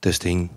Testing.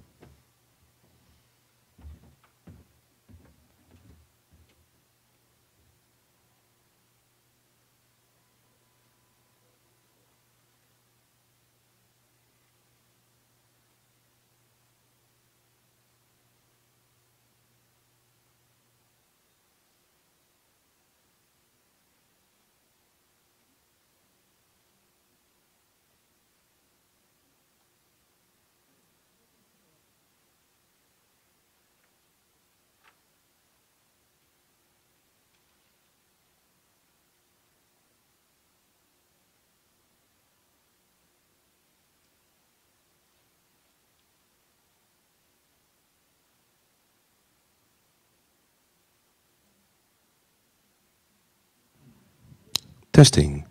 Testing.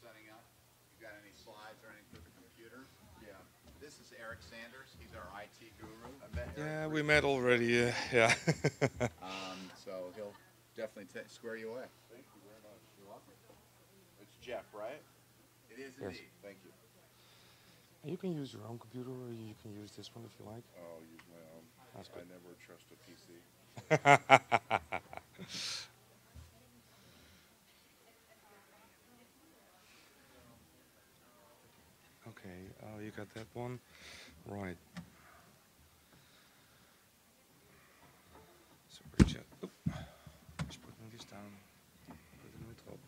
Setting up. You got any slides or anything for the computer? Yeah. This is Eric Sanders. He's our IT guru. I met Eric. Yeah, we met already. Yeah. So definitely square you away. Thank you very much. You're welcome. It's Jeff, right? It is Yes. indeed. Thank you. You can use your own computer or you can use this one if you like. I'll use my own. That's I good. never trust a PC. Okay, you got that one? Right. So just putting this down. Put it on top.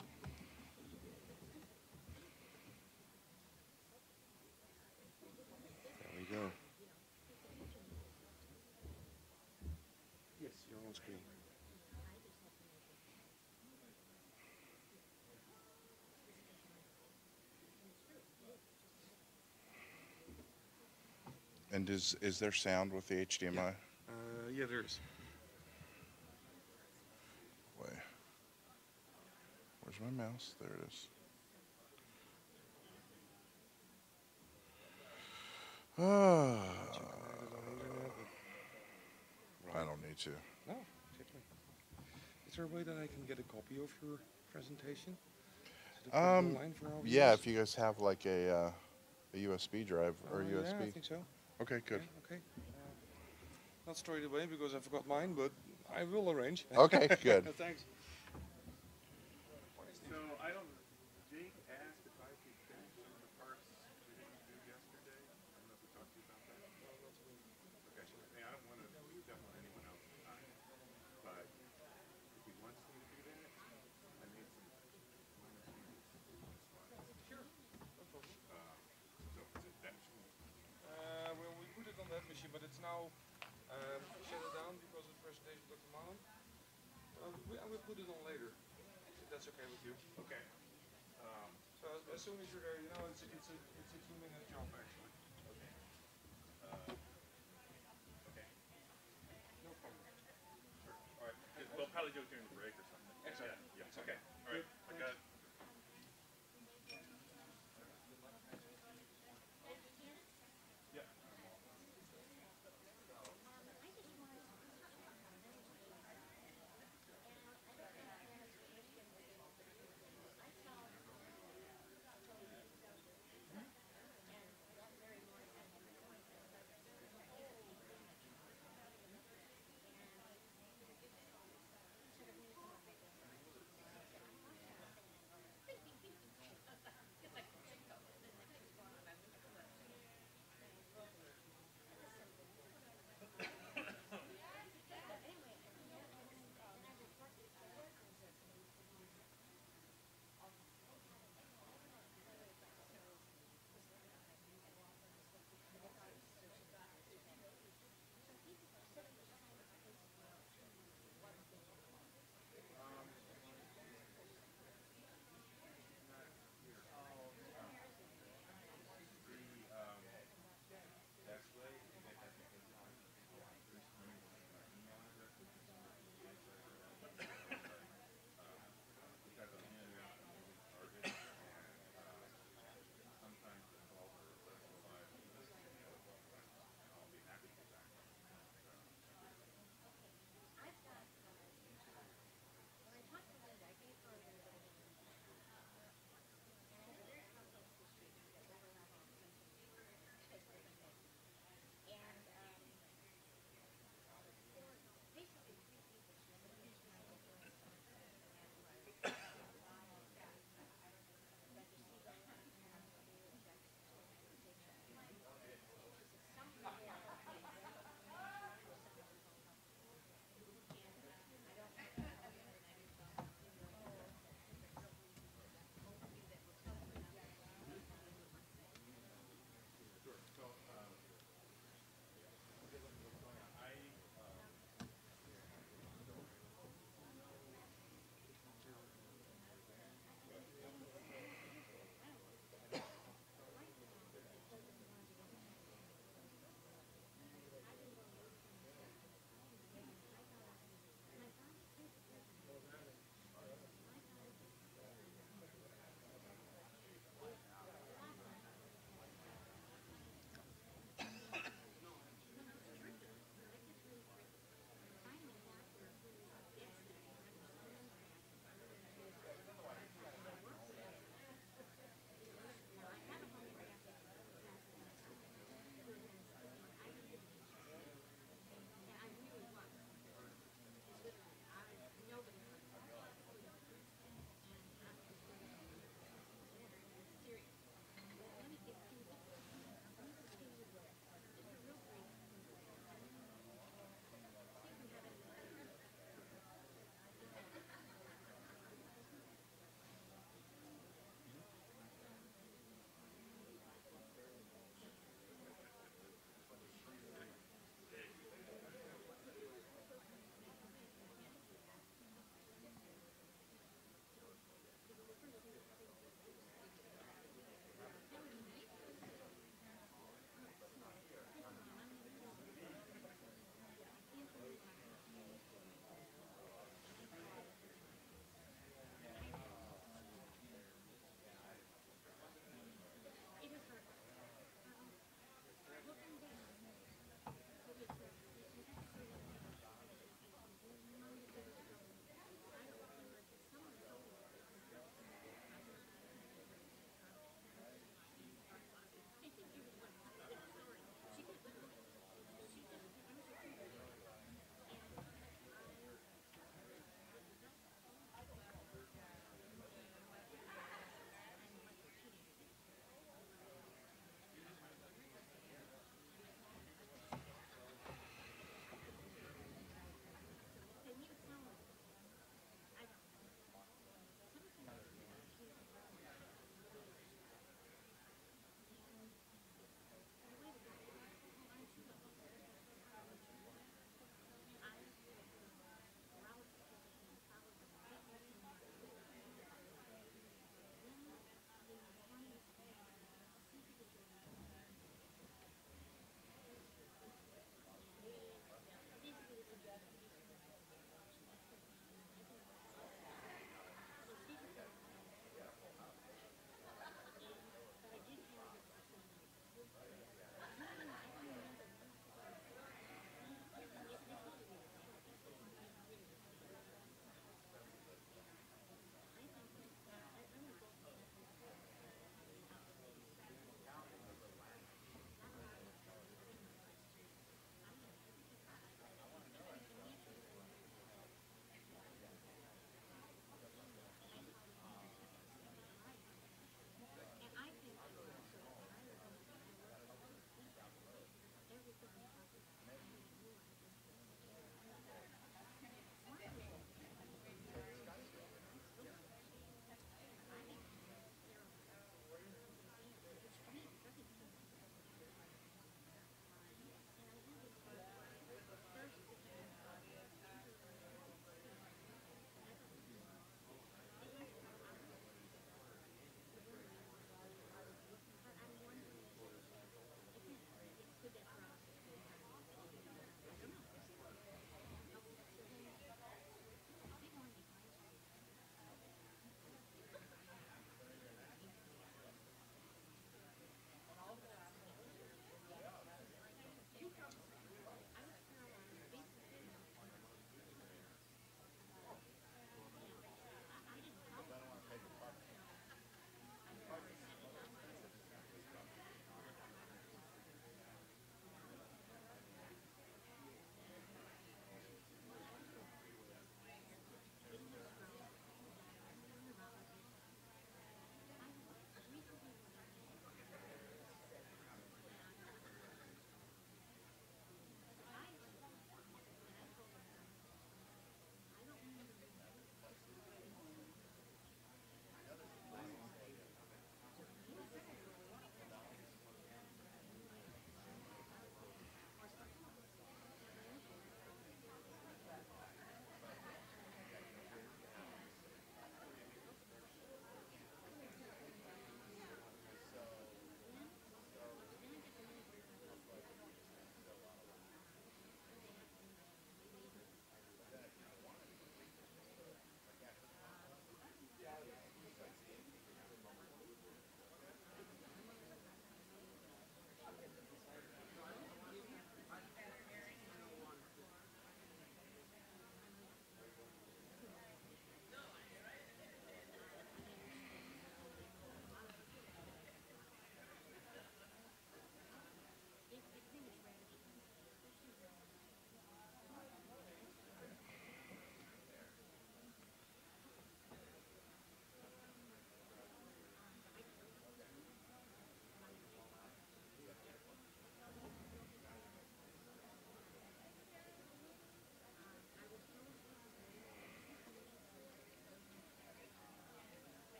There we go. Yes, you're on screen. And is there sound with the HDMI? Yeah, there is. Wait. Where's my mouse? There it is. I don't need to. No, exactly. Is there a way that I can get a copy of your presentation? Is it online for our Yeah, viewers? if you guys have like a USB drive or USB. Yeah, I think so. Okay, good. Yeah, okay. Not straight away because I forgot mine, but I will arrange. Okay, good. Thanks. So I don't. Jake asked if I could finish some of the parts we didn't do yesterday. I don't know if we talked to you about that. Okay. Hey, I don't want to step on anyone else's time, but if he wants me to do that, I made some minor changes to the slides. Sure, no problem. So is it that machine? Well, we put it on that machine, but it's now shut it down because of the presentation of Dr. Malin. I will put it on later, if that's okay with you. Okay. So as soon as you're there, you know, it's a 2-minute job actually. Okay. Okay. No problem. Sure. All right. We'll probably do it during the break or something. Exactly. Yeah. Yeah. Okay. All right. I got it. Yeah.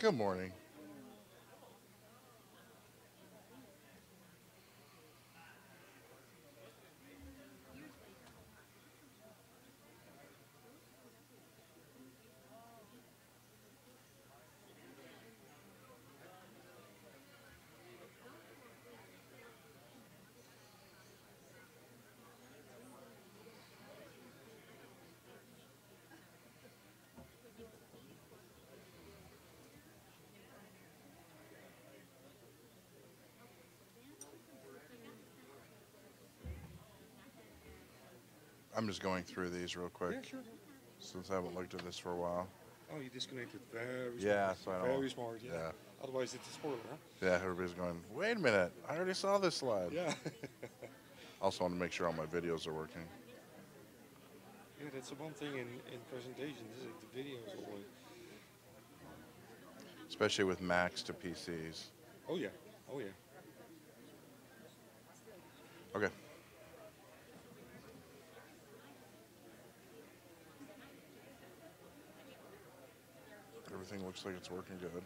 Good morning. I'm just going through these real quick Yeah, sure. since I haven't looked at this for a while. Oh, you disconnected. Very Yeah, smart. so I don't. Very smart, yeah. Yeah. Otherwise, it's a spoiler, huh? Yeah, everybody's going, wait a minute, I already saw this slide. Yeah. Also want to make sure all my videos are working. Yeah, that's the one thing in presentations, is it? The videos always. Especially with Macs to PCs. Oh, yeah. Oh, yeah. Okay. Everything looks like it's working good.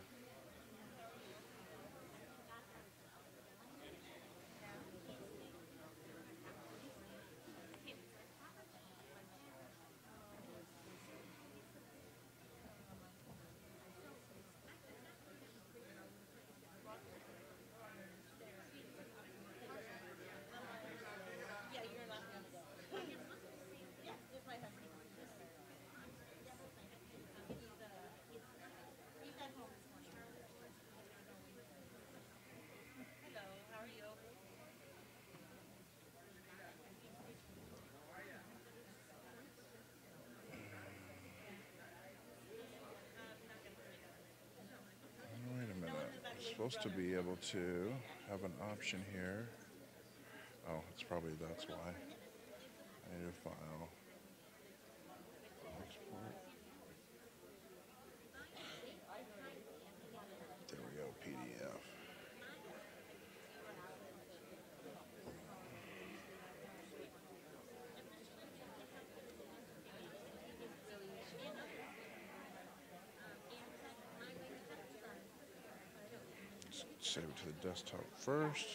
Wait a minute. I'm supposed to be able to have an option here. Oh, that's why. I need a file. Export. There we go, PDF. Let's save it to the desktop first.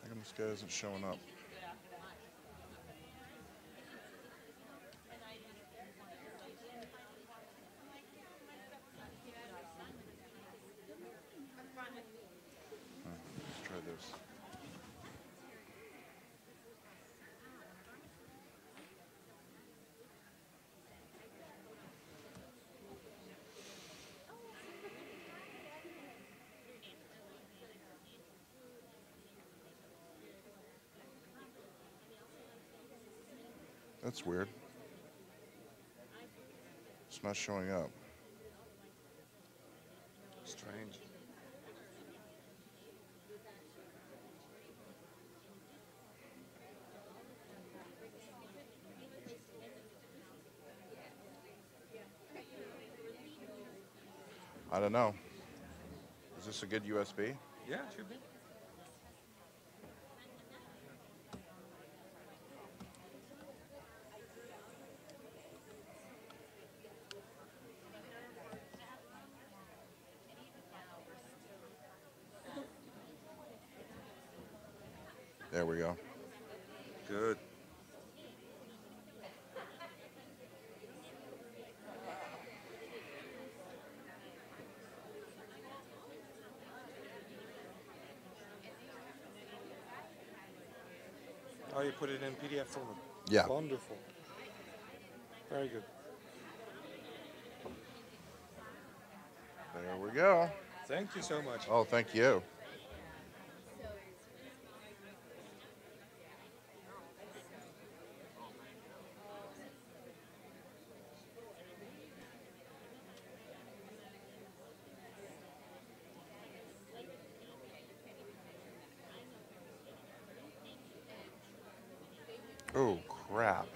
How come this guy isn't showing up? Let's try this. That's weird. It's not showing up. Strange. I don't know. Is this a good USB? Yeah, it should be. There we go. Good. Oh, you put it in PDF format. Yeah. Wonderful. Very good. There we go. Thank you so much. Oh, thank you. Oh, crap.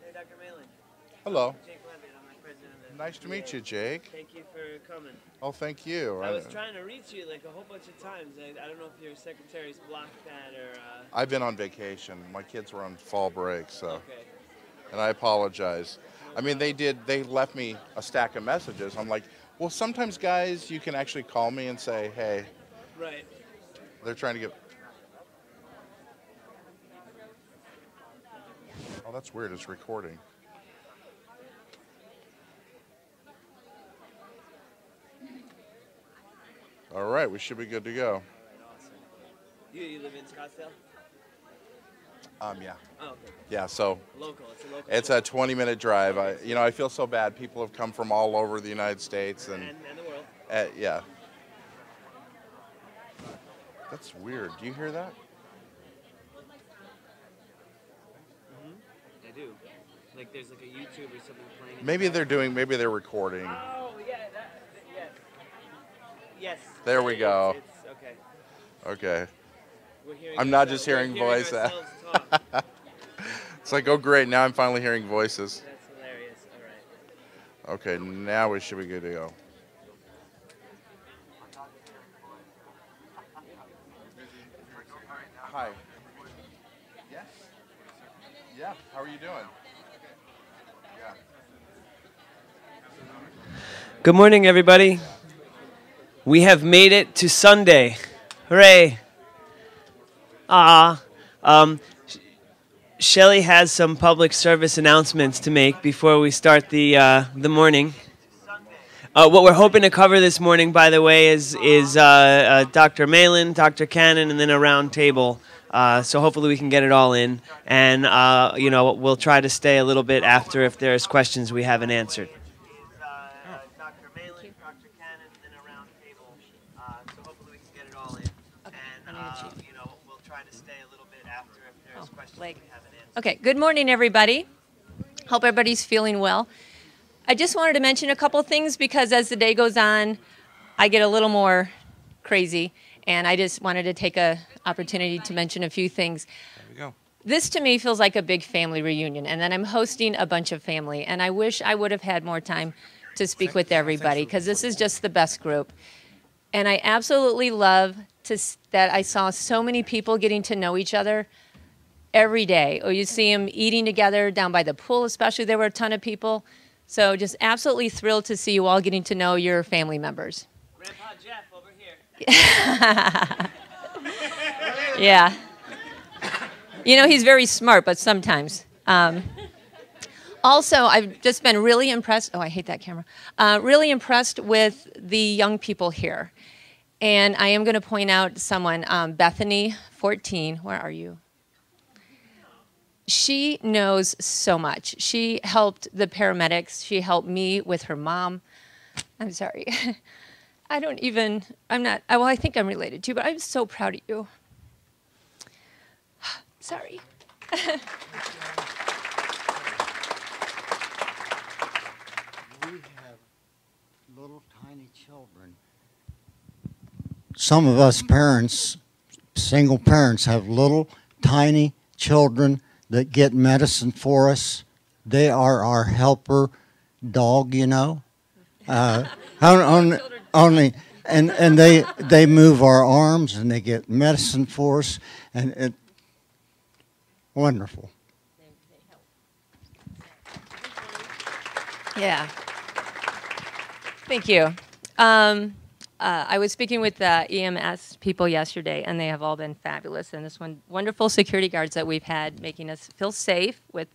Hey, Dr. Malin. Hello. Jake Levitt, I'm the president of the Nice to meet PPA. you, Jake. Thank you for coming. Oh, thank you. I was trying to reach you like a whole bunch of times. I don't know if your secretary's blocked that or... I've been on vacation. My kids were on fall break, so. Okay. And I apologize. I mean, they left me a stack of messages. I'm like, well, sometimes, guys, you can actually call me and say, hey. Right. They're trying to get... Oh, that's weird. It's recording. All right, we should be good to go. All right, awesome. You live in Scottsdale? Yeah. Oh, okay. Yeah, so Local, it's a local. it's a 20-minute drive. I feel so bad. People have come from all over the United States and the world. yeah. That's weird. Do you hear that? I do. Like there's like a YouTube or something playing. Maybe they're recording. Oh, yeah, yes. Yes. There we go. It's okay. Okay. We're hearing I'm not just hearing voices. ourselves talk. It's like, oh great, now I'm finally hearing voices. That's hilarious. All right. Okay, now we should be good to go. Hi. Yes? Yeah, how are you doing? Yeah. Good morning, everybody. We have made it to Sunday. Hooray. Shelley has some public service announcements to make before we start the morning. What we're hoping to cover this morning, by the way, is Dr. Malin, Dr. Cannon, and then a round table. So hopefully we can get it all in. And, we'll try to stay a little bit after if there's questions we haven't answered. Dr. Malin, Dr. Cannon, and then a round table. So hopefully we can get it all in. And, we'll try to stay a little bit after if there's questions we haven't answered. Okay, good morning, everybody. Hope everybody's feeling well. I just wanted to mention a couple things because as the day goes on, I get a little more crazy, and I just wanted to take an opportunity to mention a few things. There we go. This to me feels like a big family reunion, and then I'm hosting a bunch of family, and I wish I would have had more time to speak with everybody because this is just the best group. And I absolutely love that I saw so many people getting to know each other every day. Or you see them eating together down by the pool, especially. There were a ton of people. So just absolutely thrilled to see you all getting to know your family members. Grandpa Jeff over here. Yeah. He's very smart, but sometimes. Also, I've just been really impressed. Oh, I hate that camera. Really impressed with the young people here. And I am going to point out someone, Bethany, 14. Where are you? She knows so much. She helped the paramedics. She helped me with her mom. I'm sorry. I think I'm related to you, but I'm so proud of you. Sorry. We have little tiny children. Some of us parents, single parents, have little tiny children that get medicine for us. They are our helper dog, only and they move our arms and they get medicine for us, and it's wonderful. Yeah. Thank you. I was speaking with the EMS people yesterday, and they have all been fabulous. And this one, wonderful security guards that we've had making us feel safe with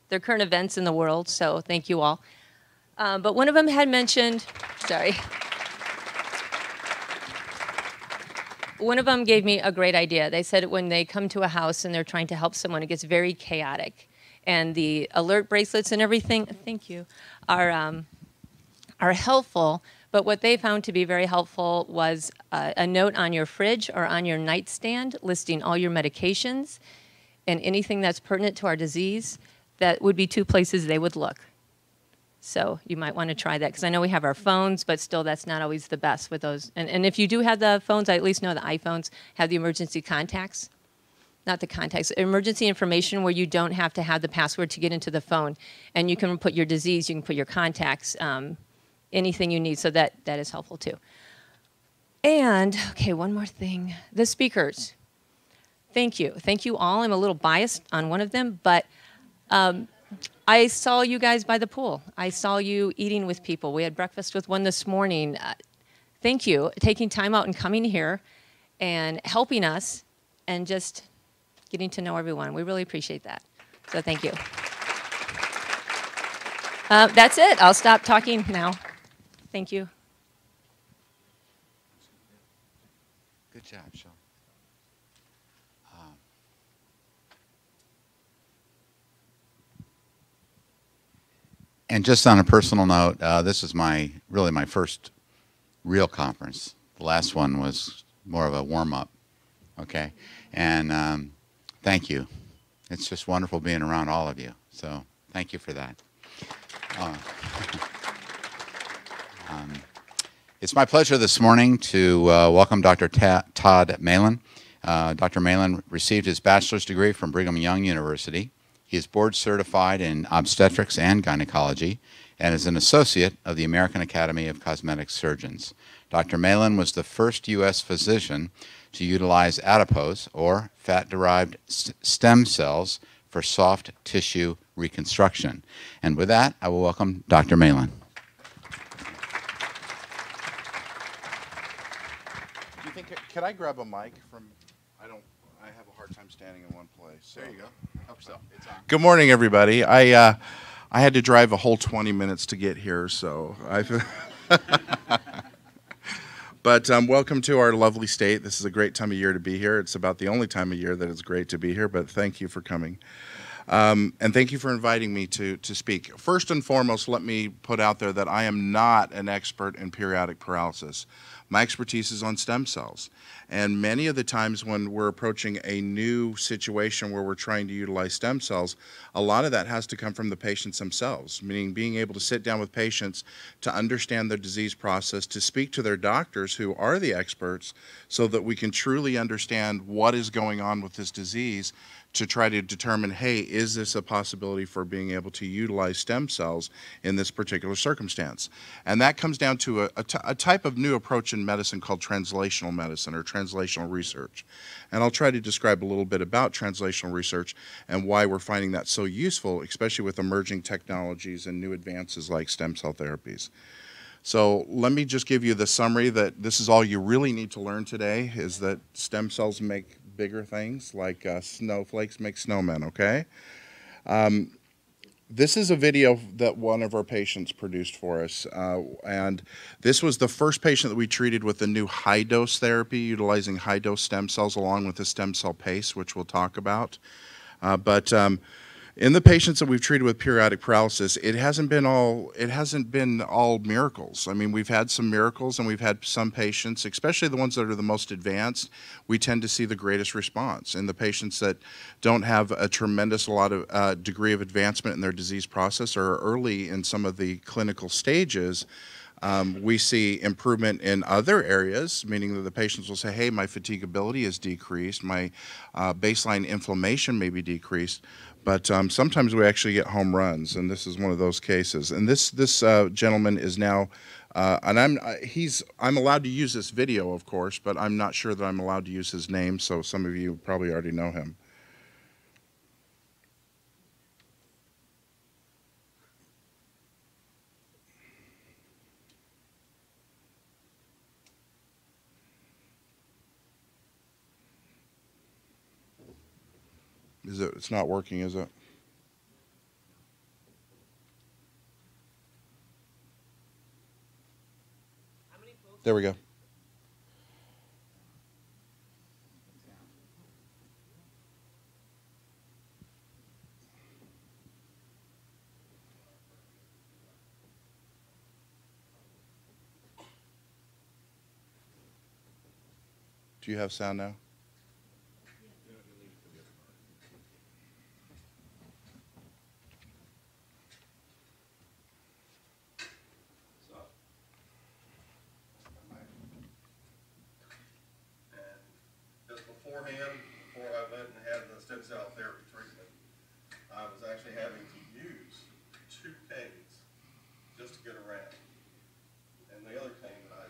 their current events in the world. So thank you all. But one of them had mentioned, sorry. One of them gave me a great idea. They said when they come to a house and they're trying to help someone, it gets very chaotic. And the alert bracelets and everything, thank you, are helpful. But what they found to be very helpful was a note on your fridge or on your nightstand listing all your medications and anything that's pertinent to our disease. That would be two places they would look. So you might want to try that, because I know we have our phones, but still that's not always the best with those. And if you do have the phones, I at least know the iPhones have the emergency contacts. Not the contacts, emergency information where you don't have to have the password to get into the phone. And you can put your disease, you can put your contacts, anything you need, so that is helpful too. And, okay, one more thing. The speakers. Thank you. Thank you all. I'm a little biased on one of them, but I saw you guys by the pool. I saw you eating with people. We had breakfast with one this morning. Thank you, taking time out and coming here and helping us and just getting to know everyone. We really appreciate that. So thank you. That's it. I'll stop talking now. Thank you. Good job, Sean. And just on a personal note, this is really my first real conference. The last one was more of a warm-up, okay? And thank you. It's just wonderful being around all of you. So thank you for that. It's my pleasure this morning to welcome Dr. Todd Malin. Dr. Malin received his bachelor's degree from Brigham Young University. He is board certified in obstetrics and gynecology and is an associate of the American Academy of Cosmetic Surgeons. Dr. Malin was the first U.S. physician to utilize adipose, or fat-derived stem cells, for soft tissue reconstruction. And with that, I will welcome Dr. Malin. Do you think, could I grab a mic from, I have a hard time standing in one place. So. There you go. Hope so. It's on. Good morning, everybody. I had to drive a whole 20 minutes to get here, so But welcome to our lovely state. This is a great time of year to be here. It's about the only time of year that it's great to be here, but thank you for coming. And thank you for inviting me to speak. First and foremost, let me put out there that I am not an expert in periodic paralysis. My expertise is on stem cells. And many of the times when we're approaching a new situation where we're trying to utilize stem cells, a lot of that has to come from the patients themselves, meaning being able to sit down with patients to understand their disease process, to speak to their doctors who are the experts so that we can truly understand what is going on with this disease, to try to determine, hey, is this a possibility for being able to utilize stem cells in this particular circumstance? And that comes down to a type of new approach in medicine called translational medicine, or translational research. And I'll try to describe a little bit about translational research and why we're finding that so useful, especially with emerging technologies and new advances like stem cell therapies. So let me just give you the summary that this is all you really need to learn today, is that stem cells make bigger things, like snowflakes make snowmen, okay? This is a video that one of our patients produced for us, and this was the first patient that we treated with the new high-dose therapy, utilizing high-dose stem cells along with the stem cell paste, which we'll talk about. In the patients that we've treated with periodic paralysis, it hasn't been all miracles. I mean, we've had some miracles, and we've had some patients, especially the ones that are the most advanced, we tend to see the greatest response. In the patients that don't have a tremendous degree of advancement in their disease process, or are early in some of the clinical stages, we see improvement in other areas, meaning that the patients will say, hey, my fatigability is decreased, my baseline inflammation may be decreased, but sometimes we actually get home runs, and this is one of those cases. And this gentleman is now, and I'm allowed to use this video, of course, but I'm not sure that I'm allowed to use his name, so some of you probably already know him. Is it? It's not working, is it? There we go. Do you have sound now? Beforehand, before I went and had the stem cell therapy treatment, I was actually having to use 2 canes just to get around. And the other cane that I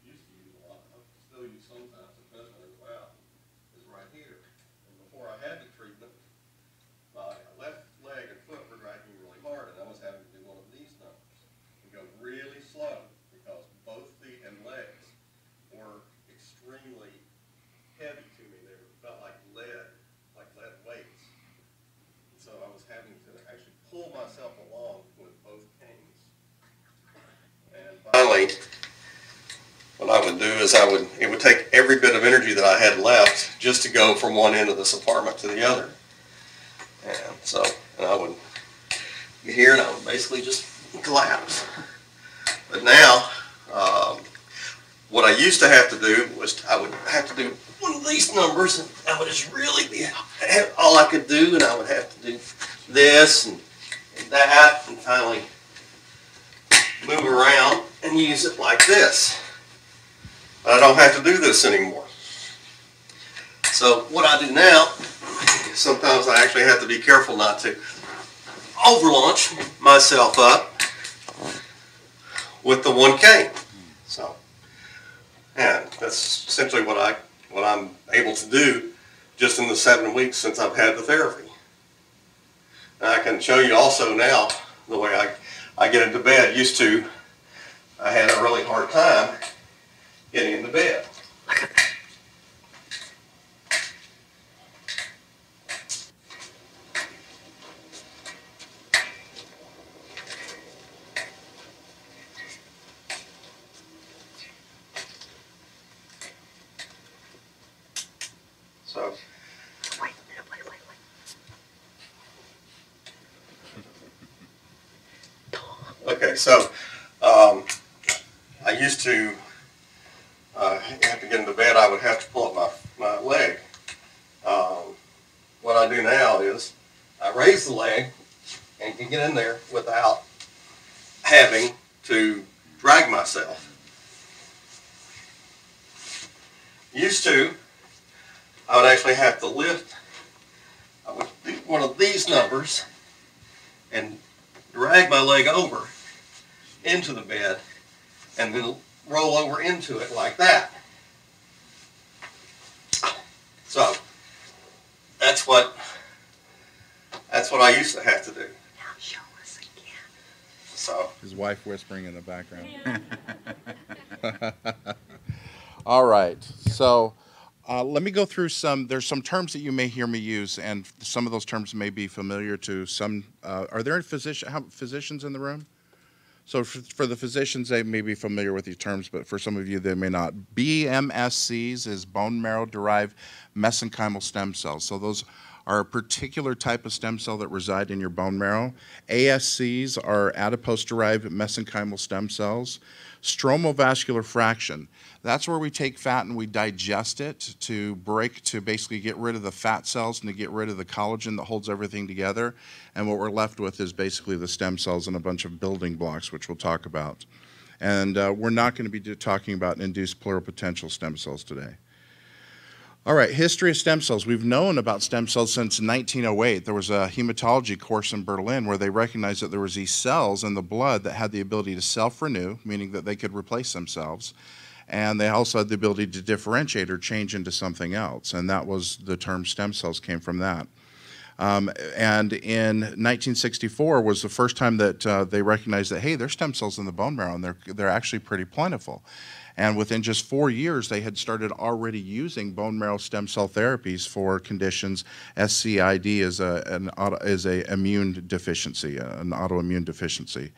used to use a lot, I still use sometimes, especially when I go out, is right here. And before I had the treatment, my left leg and foot were dragging me really hard, and I was having to do one of these numbers and go really slow because both feet and legs were extremely heavy to me. They felt like lead weights. And so I was having to actually pull myself along with both canes. And finally, what I would do is it would take every bit of energy that I had left just to go from one end of this apartment to the other. And I would get here and I would basically just collapse. But now, what I used to have to do was I would have to do one of these numbers, and I would just really be all I could do, and I would have to do this and that, and finally move around and use it like this. But I don't have to do this anymore. So what I do now, sometimes I actually have to be careful not to overlaunch myself up with the 1 cane. So, and that's essentially what I'm able to do just in the 7 weeks since I've had the therapy. And I can show you also now the way I get into bed. Used to, I had a really hard time getting into bed. So, okay, so I used to have to get into bed. I would have to pull up my leg. What I do now is I raise the leg and can get in there without having to drag myself. Used to, I would actually have to lift. I would do one of these numbers and drag my leg over into the bed and then roll over into it like that. So that's what I used to have to do. Now show us again. So His wife whispering in the background. All right. So let me go through there's some terms that you may hear me use, and some of those terms may be familiar to some. Are there physicians in the room? So for the physicians, they may be familiar with these terms, but for some of you, they may not. BMSCs is bone marrow-derived mesenchymal stem cells. So those are a particular type of stem cell that reside in your bone marrow. ASCs are adipose-derived mesenchymal stem cells. Stromovascular fraction, that's where we take fat and we digest it to basically get rid of the fat cells and to get rid of the collagen that holds everything together. And what we're left with is basically the stem cells and a bunch of building blocks, which we'll talk about. And we're not going to be talking about induced pluripotential stem cells today. All right, history of stem cells. We've known about stem cells since 1908. There was a hematology course in Berlin where they recognized that there was these cells in the blood that had the ability to self-renew, meaning that they could replace themselves. And they also had the ability to differentiate or change into something else. And that was the term stem cells came from that. And in 1964 was the first time that they recognized that, hey, there's stem cells in the bone marrow, and they're actually pretty plentiful. And within just 4 years, they had started already using bone marrow stem cell therapies for conditions. SCID is a immune deficiency, an autoimmune deficiency.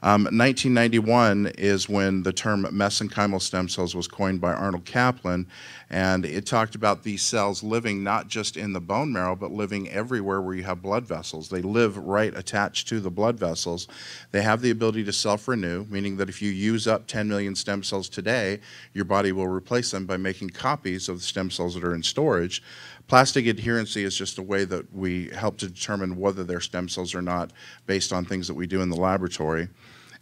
1991 is when the term mesenchymal stem cells was coined by Arnold Kaplan, and it talked about these cells living not just in the bone marrow, but living everywhere where you have blood vessels. They live right attached to the blood vessels. They have the ability to self-renew, meaning that if you use up 10 million stem cells today, your body will replace them by making copies of the stem cells that are in storage. Plastic adherency is just a way that we help to determine whether they're stem cells or not based on things that we do in the laboratory.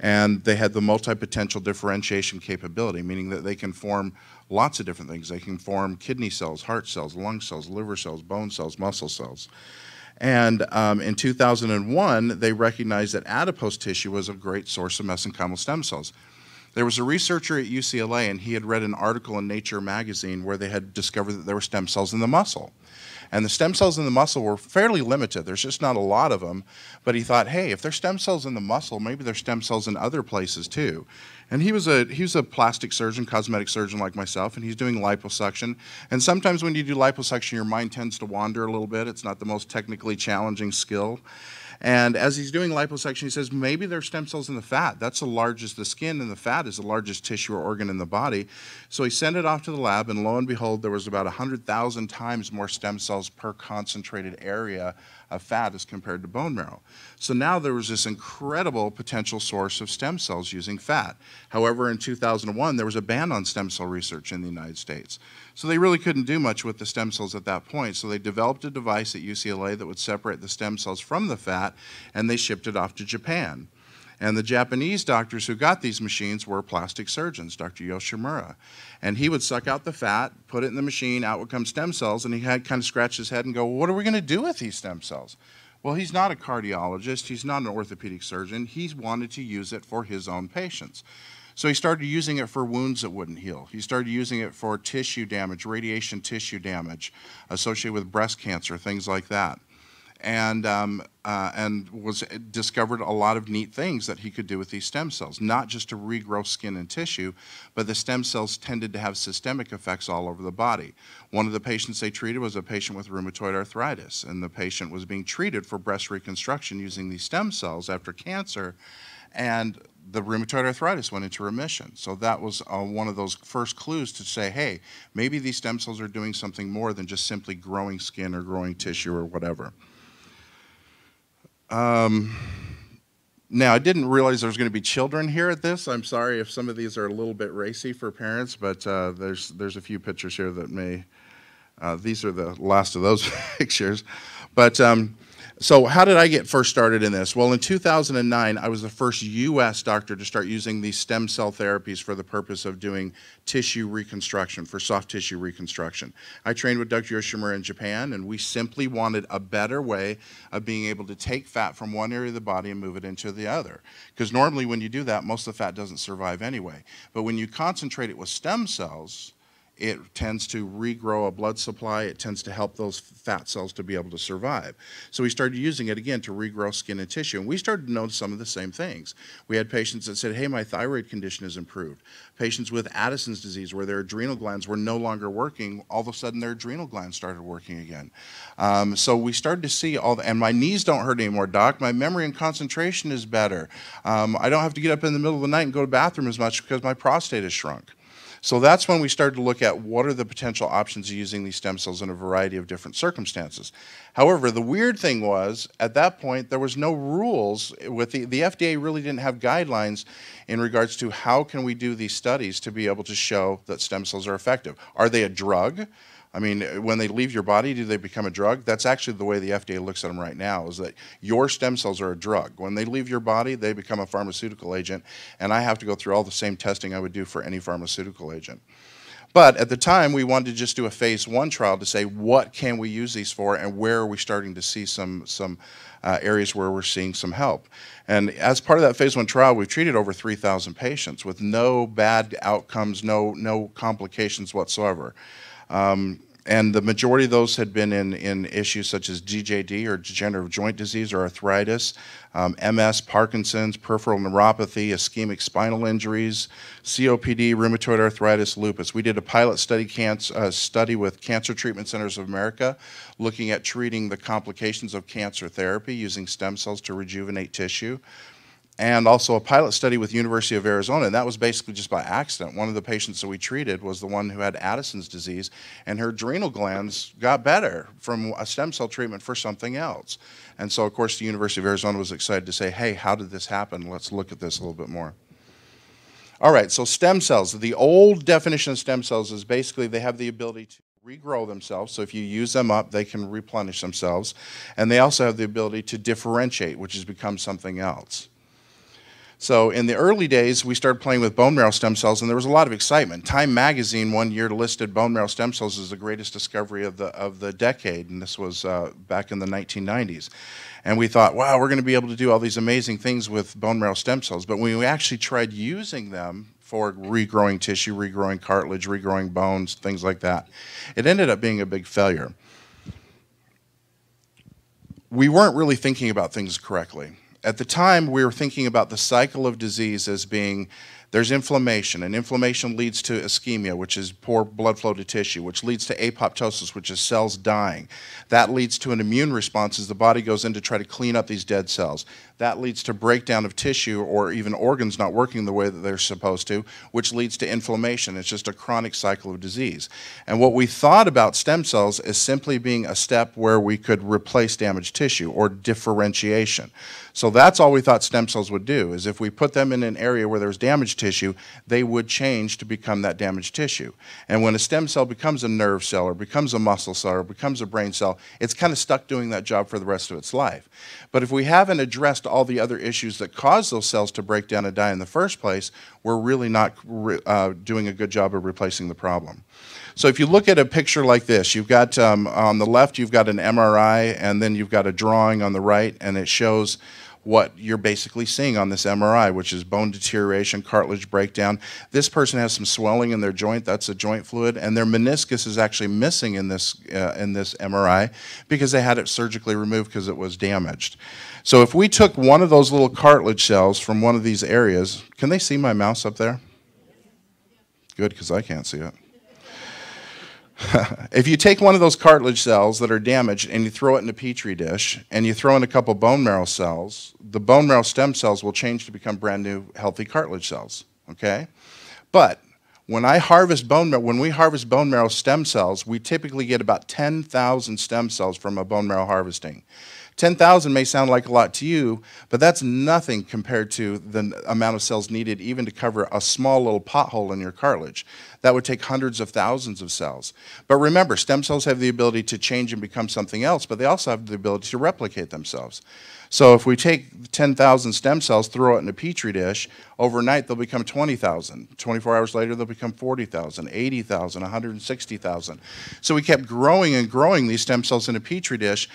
And they had the multi-potential differentiation capability, meaning that they can form lots of different things. They can form kidney cells, heart cells, lung cells, liver cells, bone cells, muscle cells. And in 2001, they recognized that adipose tissue was a great source of mesenchymal stem cells. There was a researcher at UCLA, and he had read an article in Nature magazine where they had discovered that there were stem cells in the muscle. And the stem cells in the muscle were fairly limited. There's just not a lot of them. But he thought, hey, if there's stem cells in the muscle, maybe there's stem cells in other places too. And he was a plastic surgeon, cosmetic surgeon like myself, and he's doing liposuction. And sometimes when you do liposuction, your mind tends to wander a little bit. It's not the most technically challenging skill. And as he's doing liposuction, he says, maybe there's stem cells in the fat. That's the largest, the skin and the fat is the largest tissue or organ in the body. So he sent it off to the lab, and lo and behold, there was about 100,000 times more stem cells per concentrated area of fat as compared to bone marrow. So now there was this incredible potential source of stem cells using fat. However, in 2001, there was a ban on stem cell research in the United States. So they really couldn't do much with the stem cells at that point. So they developed a device at UCLA that would separate the stem cells from the fat, and they shipped it off to Japan. And the Japanese doctors who got these machines were plastic surgeons, Dr. Yoshimura. And he would suck out the fat, put it in the machine, out would come stem cells, and he had kind of scratch his head and go, well, what are we going to do with these stem cells? Well, he's not a cardiologist, he's not an orthopedic surgeon, he wanted to use it for his own patients. So he started using it for wounds that wouldn't heal. He started using it for tissue damage, radiation tissue damage associated with breast cancer, things like that. And discovered a lot of neat things that he could do with these stem cells, not just to regrow skin and tissue, but the stem cells tended to have systemic effects all over the body. One of the patients they treated was a patient with rheumatoid arthritis, and the patient was being treated for breast reconstruction using these stem cells after cancer, and the rheumatoid arthritis went into remission. So that was one of those first clues to say, hey, maybe these stem cells are doing something more than just simply growing skin or growing tissue or whatever. Now, I didn't realize there was going to be children here at this. I'm sorry if some of these are a little bit racy for parents, but there's a few pictures here that may, these are the last of those pictures. But so how did I get first started in this? Well, in 2009, I was the first U.S. doctor to start using these stem cell therapies for the purpose of doing tissue reconstruction, for soft tissue reconstruction. I trained with Dr. Yoshimura in Japan, and we simply wanted a better way of being able to take fat from one area of the body and move it into the other. Because normally when you do that, most of the fat doesn't survive anyway. But when you concentrate it with stem cells, it tends to regrow a blood supply. It tends to help those fat cells to be able to survive. So we started using it again to regrow skin and tissue. And we started to notice some of the same things. We had patients that said, hey, my thyroid condition has improved. Patients with Addison's disease, where their adrenal glands were no longer working, all of a sudden their adrenal glands started working again. So we started to see all the, and my knees don't hurt anymore, doc. My memory and concentration is better. I don't have to get up in the middle of the night and go to the bathroom as much because my prostate has shrunk. So that's when we started to look at what are the potential options of using these stem cells in a variety of different circumstances. However, the weird thing was, at that point, there was no rules. With the FDA really didn't have guidelines in regards to how can we do these studies to be able to show that stem cells are effective. Are they a drug? I mean, when they leave your body, do they become a drug? That's actually the way the FDA looks at them right now, is that your stem cells are a drug. When they leave your body, they become a pharmaceutical agent, and I have to go through all the same testing I would do for any pharmaceutical agent. But at the time, we wanted to just do a phase 1 trial to say, what can we use these for, and where are we starting to see some areas where we're seeing some help. And as part of that phase 1 trial, we've treated over 3,000 patients with no bad outcomes, no complications whatsoever. And the majority of those had been in issues such as DJD, or degenerative joint disease, or arthritis, MS, Parkinson's, peripheral neuropathy, ischemic spinal injuries, COPD, rheumatoid arthritis, lupus. We did a pilot study with Cancer Treatment Centers of America, looking at treating the complications of cancer therapy using stem cells to rejuvenate tissue. And also a pilot study with University of Arizona, and that was basically just by accident. One of the patients that we treated was the one who had Addison's disease, and her adrenal glands got better from a stem cell treatment for something else. And so, of course, the University of Arizona was excited to say, hey, how did this happen? Let's look at this a little bit more. All right, so stem cells. The old definition of stem cells is basically they have the ability to regrow themselves, so if you use them up, they can replenish themselves. And they also have the ability to differentiate, which has become something else. So in the early days, we started playing with bone marrow stem cells, and there was a lot of excitement. Time magazine one year listed bone marrow stem cells as the greatest discovery of the decade, and this was back in the 1990s. And we thought, wow, we're going to be able to do all these amazing things with bone marrow stem cells. But when we actually tried using them for regrowing tissue, regrowing cartilage, regrowing bones, things like that, it ended up being a big failure. We weren't really thinking about things correctly. At the time, we were thinking about the cycle of disease as being, there's inflammation, and inflammation leads to ischemia, which is poor blood flow to tissue, which leads to apoptosis, which is cells dying. That leads to an immune response as the body goes in to try to clean up these dead cells. That leads to breakdown of tissue or even organs not working the way that they're supposed to, which leads to inflammation. It's just a chronic cycle of disease. And what we thought about stem cells is simply being a step where we could replace damaged tissue, or differentiation. So that's all we thought stem cells would do, is if we put them in an area where there's damaged tissue, they would change to become that damaged tissue. And when a stem cell becomes a nerve cell, or becomes a muscle cell, or becomes a brain cell, it's kind of stuck doing that job for the rest of its life. But if we haven't addressed all the other issues that cause those cells to break down and die in the first place, we're really not doing a good job of replacing the problem. So if you look at a picture like this, you've got on the left, you've got an MRI, and then you've got a drawing on the right, and it shows what you're basically seeing on this MRI, which is bone deterioration, cartilage breakdown. This person has some swelling in their joint. That's a joint fluid, and their meniscus is actually missing in this MRI because they had it surgically removed because it was damaged. So if we took one of those little cartilage cells from one of these areas, can they see my mouse up there? Good, because I can't see it. If you take one of those cartilage cells that are damaged and you throw it in a petri dish and you throw in a couple bone marrow cells, the bone marrow stem cells will change to become brand new healthy cartilage cells, okay? But when we harvest bone marrow stem cells, we typically get about 10,000 stem cells from a bone marrow harvesting. 10,000 may sound like a lot to you, but that's nothing compared to the amount of cells needed even to cover a small little pothole in your cartilage. That would take hundreds of thousands of cells. But remember, stem cells have the ability to change and become something else, but they also have the ability to replicate themselves. So if we take 10,000 stem cells, throw it in a petri dish, overnight they'll become 20,000. 24 hours later they'll become 40,000, 80,000, 160,000. So we kept growing and growing these stem cells in a petri dish,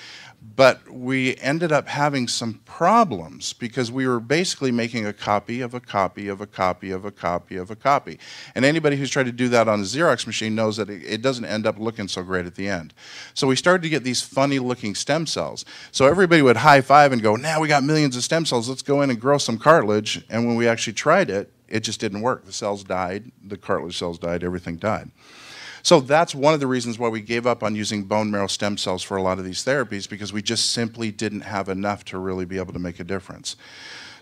but we ended up having some problems because we were basically making a copy of a copy of a copy of a copy of a copy. And anybody who's tried to do that on a Xerox machine knows that it doesn't end up looking so great at the end. So we started to get these funny looking stem cells. So everybody would high five and go, now we got millions of stem cells, let's go in and grow some cartilage. And when we actually tried it, it just didn't work. The cells died, the cartilage cells died, everything died. So that's one of the reasons why we gave up on using bone marrow stem cells for a lot of these therapies, because we just simply didn't have enough to really be able to make a difference.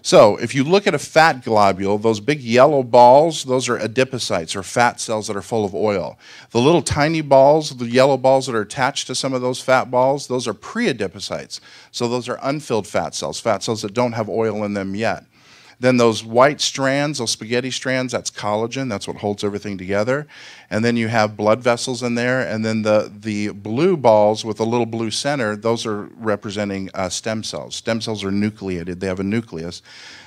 So if you look at a fat globule, those big yellow balls, those are adipocytes, or fat cells that are full of oil. The little tiny balls, the yellow balls that are attached to some of those fat balls, those are pre-adipocytes. So those are unfilled fat cells that don't have oil in them yet. Then those white strands, those spaghetti strands, that's collagen. That's what holds everything together. And then you have blood vessels in there. And then the blue balls with a little blue center, those are representing stem cells. Stem cells are nucleated. They have a nucleus.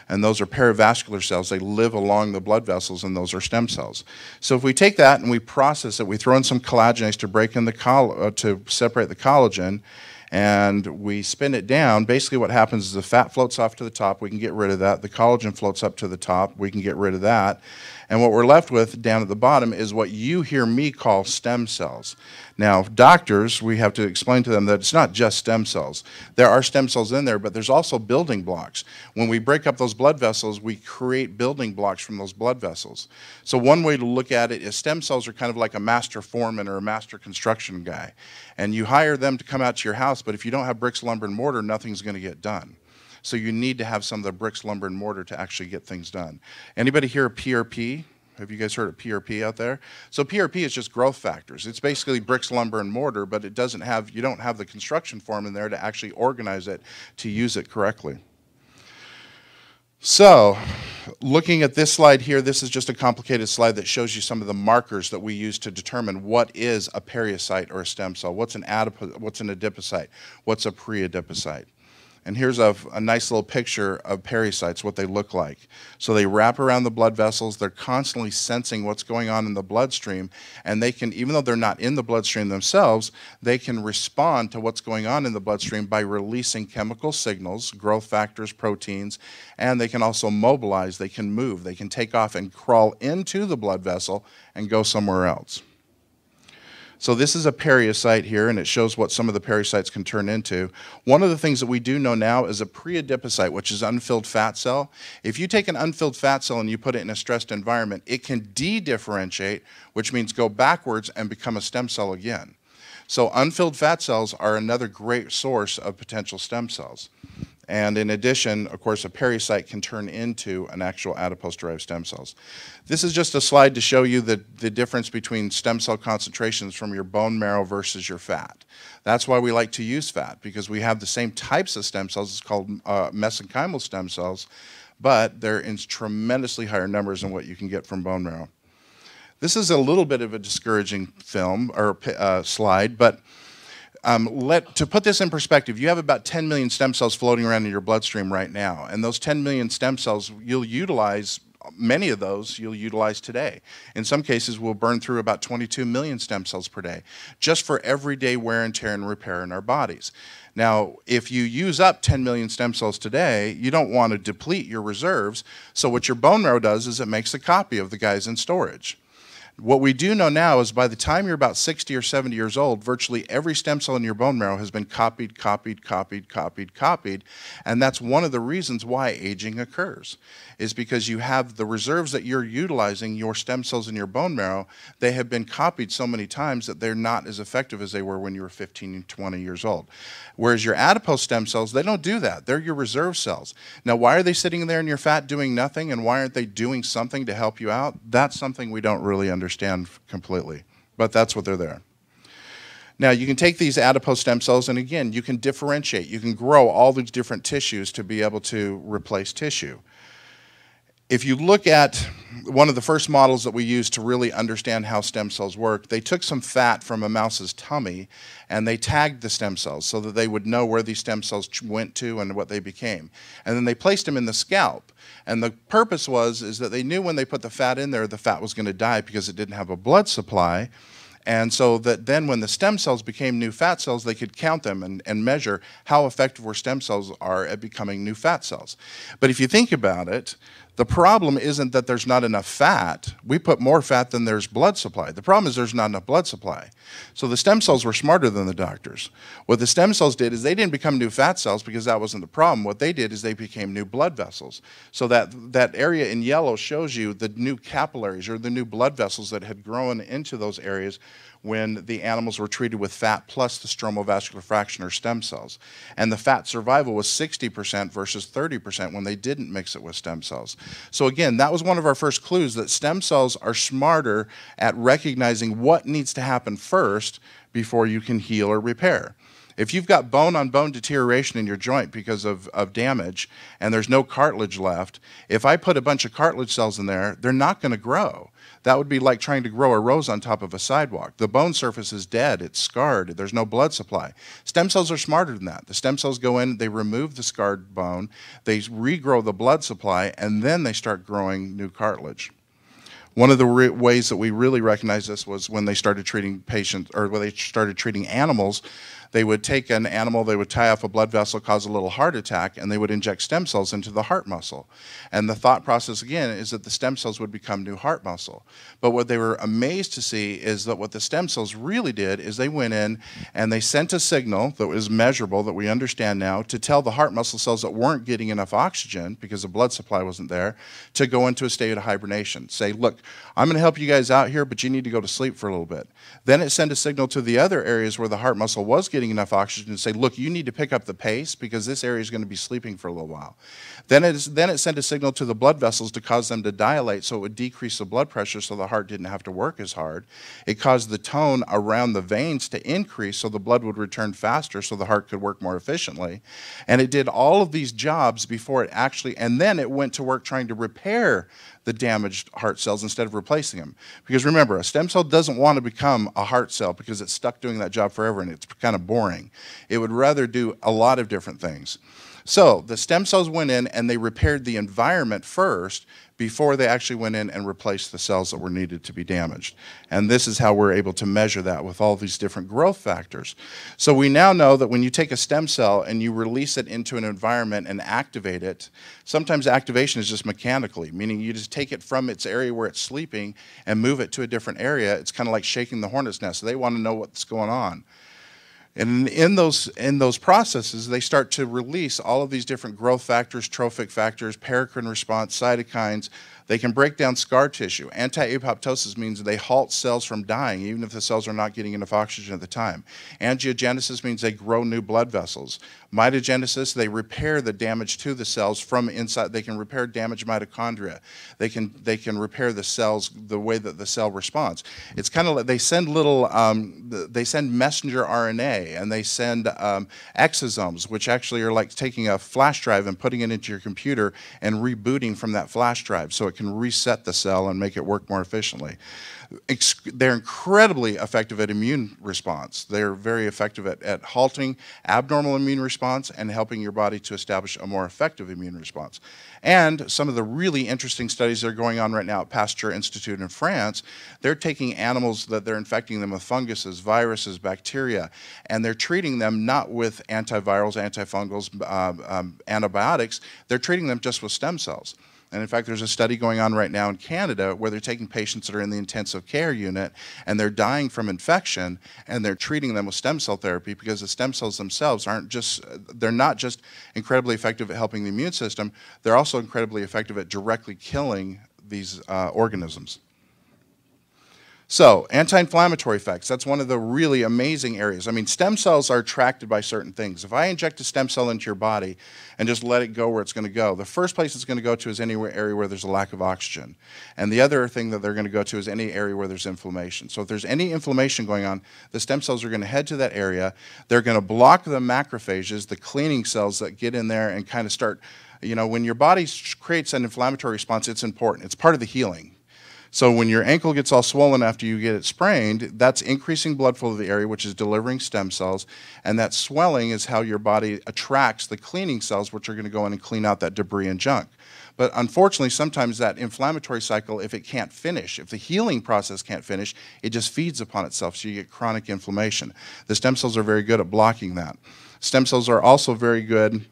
And those are perivascular cells. They live along the blood vessels, and those are stem cells. So if we take that and we process it, we throw in some collagenase to break in to separate the collagen, and we spin it down, basically what happens is the fat floats off to the top. We can get rid of that. The collagen floats up to the top. We can get rid of that. And what we're left with down at the bottom is what you hear me call stem cells. Now, doctors, we have to explain to them that it's not just stem cells. There are stem cells in there, but there's also building blocks. When we break up those blood vessels, we create building blocks from those blood vessels. So one way to look at it is stem cells are kind of like a master foreman or a master construction guy. And you hire them to come out to your house, but if you don't have bricks, lumber, and mortar, nothing's going to get done. So you need to have some of the bricks, lumber, and mortar to actually get things done. Anybody hear of PRP? Have you guys heard of PRP out there? So PRP is just growth factors. It's basically bricks, lumber, and mortar, but it doesn't have, you don't have the construction form in there to actually organize it to use it correctly. So, looking at this slide here, this is just a complicated slide that shows you some of the markers that we use to determine what is a periocyte or a stem cell. What's an adipocyte? What's a pre-adipocyte? And here's a nice little picture of pericytes, what they look like. So they wrap around the blood vessels. They're constantly sensing what's going on in the bloodstream. And they can, even though they're not in the bloodstream themselves, they can respond to what's going on in the bloodstream by releasing chemical signals, growth factors, proteins, and they can also mobilize. They can move. They can take off and crawl into the blood vessel and go somewhere else. So this is a periocyte here, and it shows what some of the pericytes can turn into. One of the things that we do know now is a pre-adipocyte, which is unfilled fat cell. If you take an unfilled fat cell and you put it in a stressed environment, it can de-differentiate, which means go backwards and become a stem cell again. So unfilled fat cells are another great source of potential stem cells. And in addition, of course, a pericyte can turn into an actual adipose-derived stem cells. This is just a slide to show you the difference between stem cell concentrations from your bone marrow versus your fat. That's why we like to use fat, because we have the same types of stem cells. It's called mesenchymal stem cells, but they're in tremendously higher numbers than what you can get from bone marrow. This is a little bit of a discouraging film or slide, but to put this in perspective, you have about 10 million stem cells floating around in your bloodstream right now. And those 10 million stem cells, you'll utilize, many of those you'll utilize today. In some cases, we'll burn through about 22 million stem cells per day, just for everyday wear and tear and repair in our bodies. Now, if you use up 10 million stem cells today, you don't want to deplete your reserves. So what your bone marrow does is it makes a copy of the guys in storage. What we do know now is by the time you're about 60 or 70 years old, virtually every stem cell in your bone marrow has been copied, and that's one of the reasons why aging occurs, is because you have the reserves that you're utilizing, your stem cells in your bone marrow, they have been copied so many times that they're not as effective as they were when you were 15 and 20 years old. Whereas your adipose stem cells, they don't do that. They're your reserve cells. Now, why are they sitting there in your fat doing nothing, and why aren't they doing something to help you out? That's something we don't really understand completely, but that's what they're there. Now, you can take these adipose stem cells, and again, you can differentiate. You can grow all these different tissues to be able to replace tissue. If you look at one of the first models that we used to really understand how stem cells work, they took some fat from a mouse's tummy and they tagged the stem cells so that they would know where these stem cells went to and what they became. And then they placed them in the scalp. And the purpose is that they knew when they put the fat in there, the fat was going to die because it didn't have a blood supply. And so that then when the stem cells became new fat cells, they could count them and measure how effective our stem cells are at becoming new fat cells. But if you think about it, the problem isn't that there's not enough fat. We put more fat than there's blood supply. The problem is there's not enough blood supply. So the stem cells were smarter than the doctors. What the stem cells did is they didn't become new fat cells because that wasn't the problem. What they did is they became new blood vessels. So that area in yellow shows you the new capillaries or the new blood vessels that had grown into those areas when the animals were treated with fat plus the stromal vascular fraction or stem cells. And the fat survival was 60% versus 30% when they didn't mix it with stem cells. So again, that was one of our first clues, that stem cells are smarter at recognizing what needs to happen first before you can heal or repair. If you've got bone-on-bone deterioration in your joint because of damage and there's no cartilage left, if I put a bunch of cartilage cells in there, they're not going to grow. That would be like trying to grow a rose on top of a sidewalk. The bone surface is dead, it's scarred, there's no blood supply. Stem cells are smarter than that. The stem cells go in, they remove the scarred bone, they regrow the blood supply, and then they start growing new cartilage. One of the ways that we really recognized this was when they started treating patients, or when they started treating animals. they would take an animal, they would tie off a blood vessel, cause a little heart attack, and they would inject stem cells into the heart muscle. And the thought process, again, is that the stem cells would become new heart muscle. But what they were amazed to see is that what the stem cells really did is they went in and they sent a signal that was measurable, that we understand now, to tell the heart muscle cells that weren't getting enough oxygen because the blood supply wasn't there, to go into a state of hibernation. Say, look, I'm going to help you guys out here, but you need to go to sleep for a little bit. Then it sent a signal to the other areas where the heart muscle was getting enough oxygen to say, look, you need to pick up the pace because this area is going to be sleeping for a little while. Then it sent a signal to the blood vessels to cause them to dilate so it would decrease the blood pressure so the heart didn't have to work as hard. It caused the tone around the veins to increase so the blood would return faster so the heart could work more efficiently. And it did all of these jobs before it actually, and then it went to work trying to repair the damaged heart cells instead of replacing them. Because remember, a stem cell doesn't want to become a heart cell because it's stuck doing that job forever and it's kind of boring. It would rather do a lot of different things. So the stem cells went in and they repaired the environment first before they actually went in and replaced the cells that were needed to be damaged. And this is how we're able to measure that with all these different growth factors. So we now know that when you take a stem cell and you release it into an environment and activate it, sometimes activation is just mechanically, meaning you just take it from its area where it's sleeping and move it to a different area. It's kind of like shaking the hornet's nest. They want to know what's going on. And in those processes, they start to release all of these different growth factors, trophic factors, paracrine response, cytokines. They can break down scar tissue. Anti-apoptosis means they halt cells from dying, even if the cells are not getting enough oxygen at the time. Angiogenesis means they grow new blood vessels. Mitogenesis, they repair the damage to the cells from inside. They can repair damaged mitochondria. They can repair the cells the way that the cell responds. It's kind of like they send little, they send messenger RNA, and they send exosomes, which actually are like taking a flash drive and putting it into your computer and rebooting from that flash drive so it can reset the cell and make it work more efficiently. They're incredibly effective at immune response. They're very effective at halting abnormal immune response and helping your body to establish a more effective immune response. And some of the really interesting studies that are going on right now at Pasteur Institute in France, they're taking animals that they're infecting them with funguses, viruses, bacteria, and they're treating them not with antivirals, antifungals, antibiotics. They're treating them just with stem cells. And in fact, there's a study going on right now in Canada where they're taking patients that are in the intensive care unit and they're dying from infection and they're treating them with stem cell therapy because the stem cells themselves they're not just incredibly effective at helping the immune system, they're also incredibly effective at directly killing these organisms. So, anti-inflammatory effects, that's one of the really amazing areas. I mean, stem cells are attracted by certain things. If I inject a stem cell into your body and just let it go where it's going to go, the first place it's going to go to is any area where there's a lack of oxygen. And the other thing that they're going to go to is any area where there's inflammation. So if there's any inflammation going on, the stem cells are going to head to that area. They're going to block the macrophages, the cleaning cells that get in there and kind of start, you know, when your body creates an inflammatory response, it's important. It's part of the healing. So when your ankle gets all swollen after you get it sprained, that's increasing blood flow to the area, which is delivering stem cells. And that swelling is how your body attracts the cleaning cells, which are going to go in and clean out that debris and junk. But unfortunately, sometimes that inflammatory cycle, if it can't finish, if the healing process can't finish, it just feeds upon itself, so you get chronic inflammation. The stem cells are very good at blocking that. Stem cells are also very good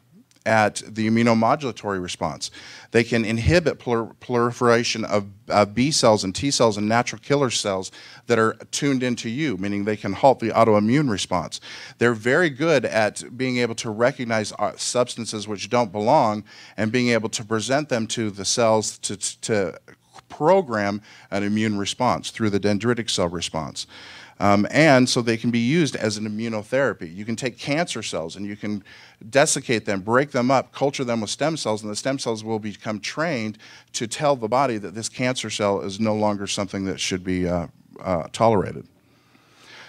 at the immunomodulatory response. They can inhibit proliferation of B cells and T cells and natural killer cells that are tuned into you, meaning they can halt the autoimmune response. They're very good at being able to recognize substances which don't belong and being able to present them to the cells to program an immune response through the dendritic cell response. And so they can be used as an immunotherapy. You can take cancer cells and you can desiccate them, break them up, culture them with stem cells, and the stem cells will become trained to tell the body that this cancer cell is no longer something that should be tolerated.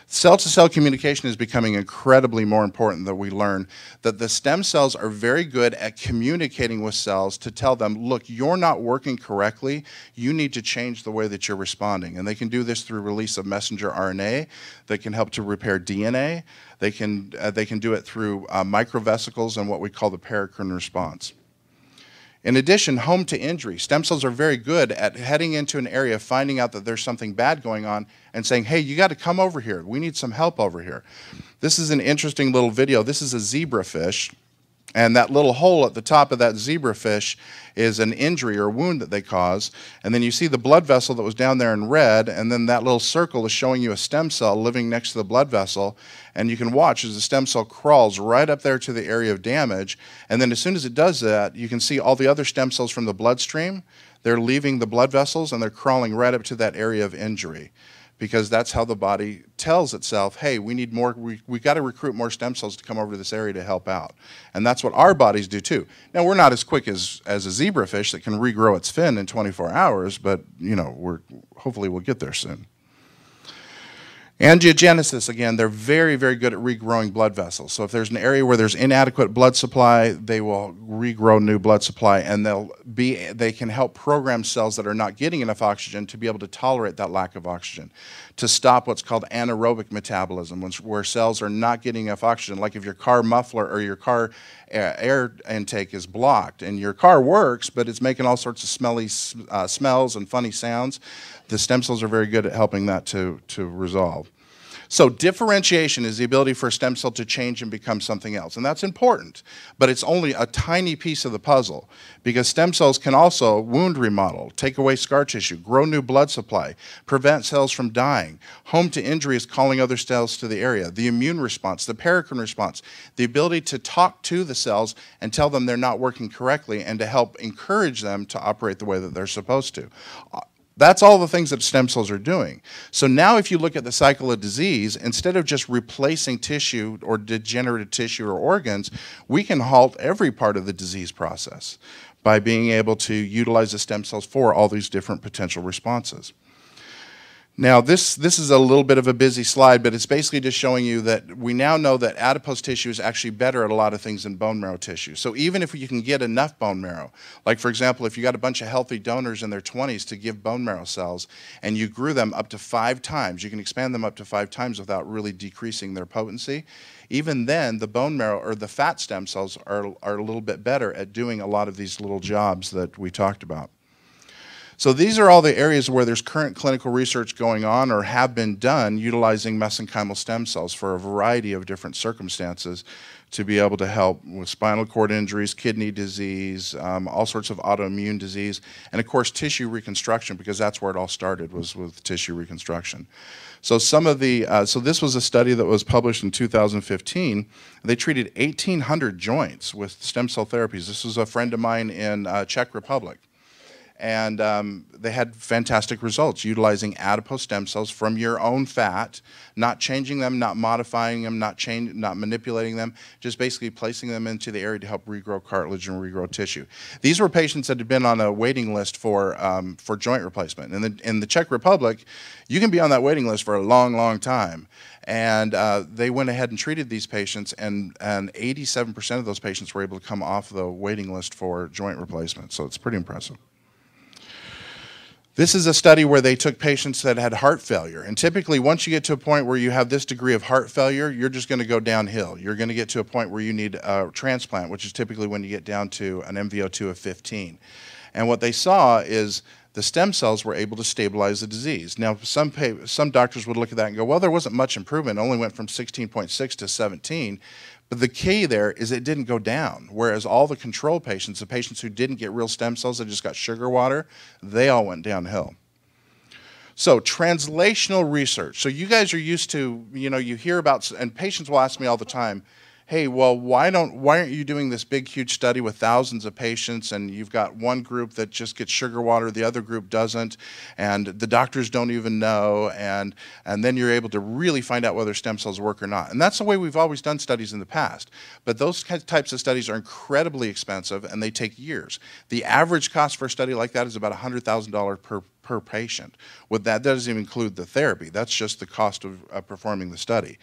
Cell-to-cell communication is becoming incredibly more important, that we learn that the stem cells are very good at communicating with cells to tell them, look, you're not working correctly, you need to change the way that you're responding. And they can do this through release of messenger RNA. They can help to repair DNA. They can do it through microvesicles and what we call the paracrine response. In addition, home to injury. Stem cells are very good at heading into an area, finding out that there's something bad going on, and saying, hey, you got to come over here. We need some help over here. This is an interesting little video. This is a zebrafish. And that little hole at the top of that zebrafish is an injury or wound that they cause. And then you see the blood vessel that was down there in red, and then that little circle is showing you a stem cell living next to the blood vessel. And you can watch as the stem cell crawls right up there to the area of damage. And then as soon as it does that, you can see all the other stem cells from the bloodstream. They're leaving the blood vessels, and they're crawling right up to that area of injury, because that's how the body tells itself, hey, we need more, we got to recruit more stem cells to come over to this area to help out. And that's what our bodies do too. Now, we're not as quick as a zebrafish that can regrow its fin in 24 hours, but you know, hopefully we'll get there soon. Angiogenesis, again, they're very, very good at regrowing blood vessels. So if there's an area where there's inadequate blood supply, they will regrow new blood supply, and they can help program cells that are not getting enough oxygen to be able to tolerate that lack of oxygen, to stop what's called anaerobic metabolism, where cells are not getting enough oxygen. Like if your car muffler or your car air intake is blocked, and your car works, but it's making all sorts of smelly smells and funny sounds, the stem cells are very good at helping that to resolve. So differentiation is the ability for a stem cell to change and become something else. And that's important, but it's only a tiny piece of the puzzle, because stem cells can also wound remodel, take away scar tissue, grow new blood supply, prevent cells from dying. Home to injury is calling other cells to the area. The immune response, the paracrine response, the ability to talk to the cells and tell them they're not working correctly, and to help encourage them to operate the way that they're supposed to. That's all the things that stem cells are doing. So now if you look at the cycle of disease, instead of just replacing tissue or degenerative tissue or organs, we can halt every part of the disease process by being able to utilize the stem cells for all these different potential responses. Now, this is a little bit of a busy slide, but it's basically just showing you that we now know that adipose tissue is actually better at a lot of things than bone marrow tissue. So even if you can get enough bone marrow, like for example, if you got a bunch of healthy donors in their 20s to give bone marrow cells, and you grew them up to 5 times, you can expand them up to 5 times without really decreasing their potency. Even then, the bone marrow or the fat stem cells are a little bit better at doing a lot of these little jobs that we talked about. So these are all the areas where there's current clinical research going on or have been done utilizing mesenchymal stem cells for a variety of different circumstances to be able to help with spinal cord injuries, kidney disease, all sorts of autoimmune disease, and of course tissue reconstruction, because that's where it all started, was with tissue reconstruction. So some of the, so this was a study that was published in 2015. They treated 1,800 joints with stem cell therapies. This was a friend of mine in Czech Republic. And they had fantastic results utilizing adipose stem cells from your own fat, not changing them, not modifying them, not manipulating them, just basically placing them into the area to help regrow cartilage and regrow tissue. These were patients that had been on a waiting list for joint replacement. And in the Czech Republic, you can be on that waiting list for a long, long time. And they went ahead and treated these patients, and 87% of those patients were able to come off the waiting list for joint replacement. So it's pretty impressive. This is a study where they took patients that had heart failure. And typically, once you get to a point where you have this degree of heart failure, you're just going to go downhill. You're going to get to a point where you need a transplant, which is typically when you get down to an MVO2 of 15. And what they saw is the stem cells were able to stabilize the disease. Now, some doctors would look at that and go, well, there wasn't much improvement. It only went from 16.6 to 17. But the key there is it didn't go down, whereas all the control patients, the patients who didn't get real stem cells, that just got sugar water, they all went downhill. So translational research. So you guys are used to, you know, you hear about, and patients will ask me all the time, hey, well, why aren't you doing this big, huge study with thousands of patients, and you've got one group that just gets sugar water, the other group doesn't, and the doctors don't even know, and then you're able to really find out whether stem cells work or not. And that's the way we've always done studies in the past. But those types of studies are incredibly expensive, and they take years. The average cost for a study like that is about $100,000 per patient. That doesn't even include the therapy. That's just the cost of performing the study.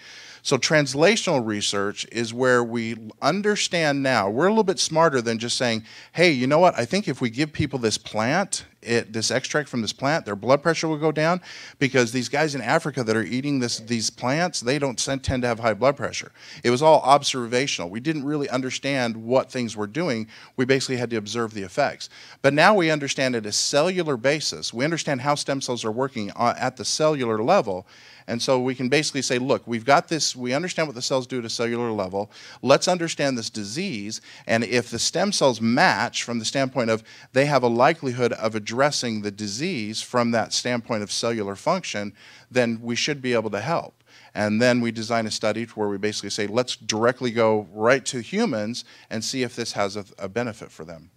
So translational research is where we understand now, we're a little bit smarter than just saying, hey, you know what, I think if we give people this plant, this extract from this plant, their blood pressure will go down, because these guys in Africa that are eating these plants, they don't tend to have high blood pressure. It was all observational. We didn't really understand what things were doing. We basically had to observe the effects. But now we understand at a cellular basis. We understand how stem cells are working at the cellular level. And so we can basically say, look, we've got this, we understand what the cells do at a cellular level. Let's understand this disease. And if the stem cells match from the standpoint of they have a likelihood of addressing the disease from that standpoint of cellular function, then we should be able to help. And then we design a study where we basically say, let's directly go right to humans and see if this has a benefit for them.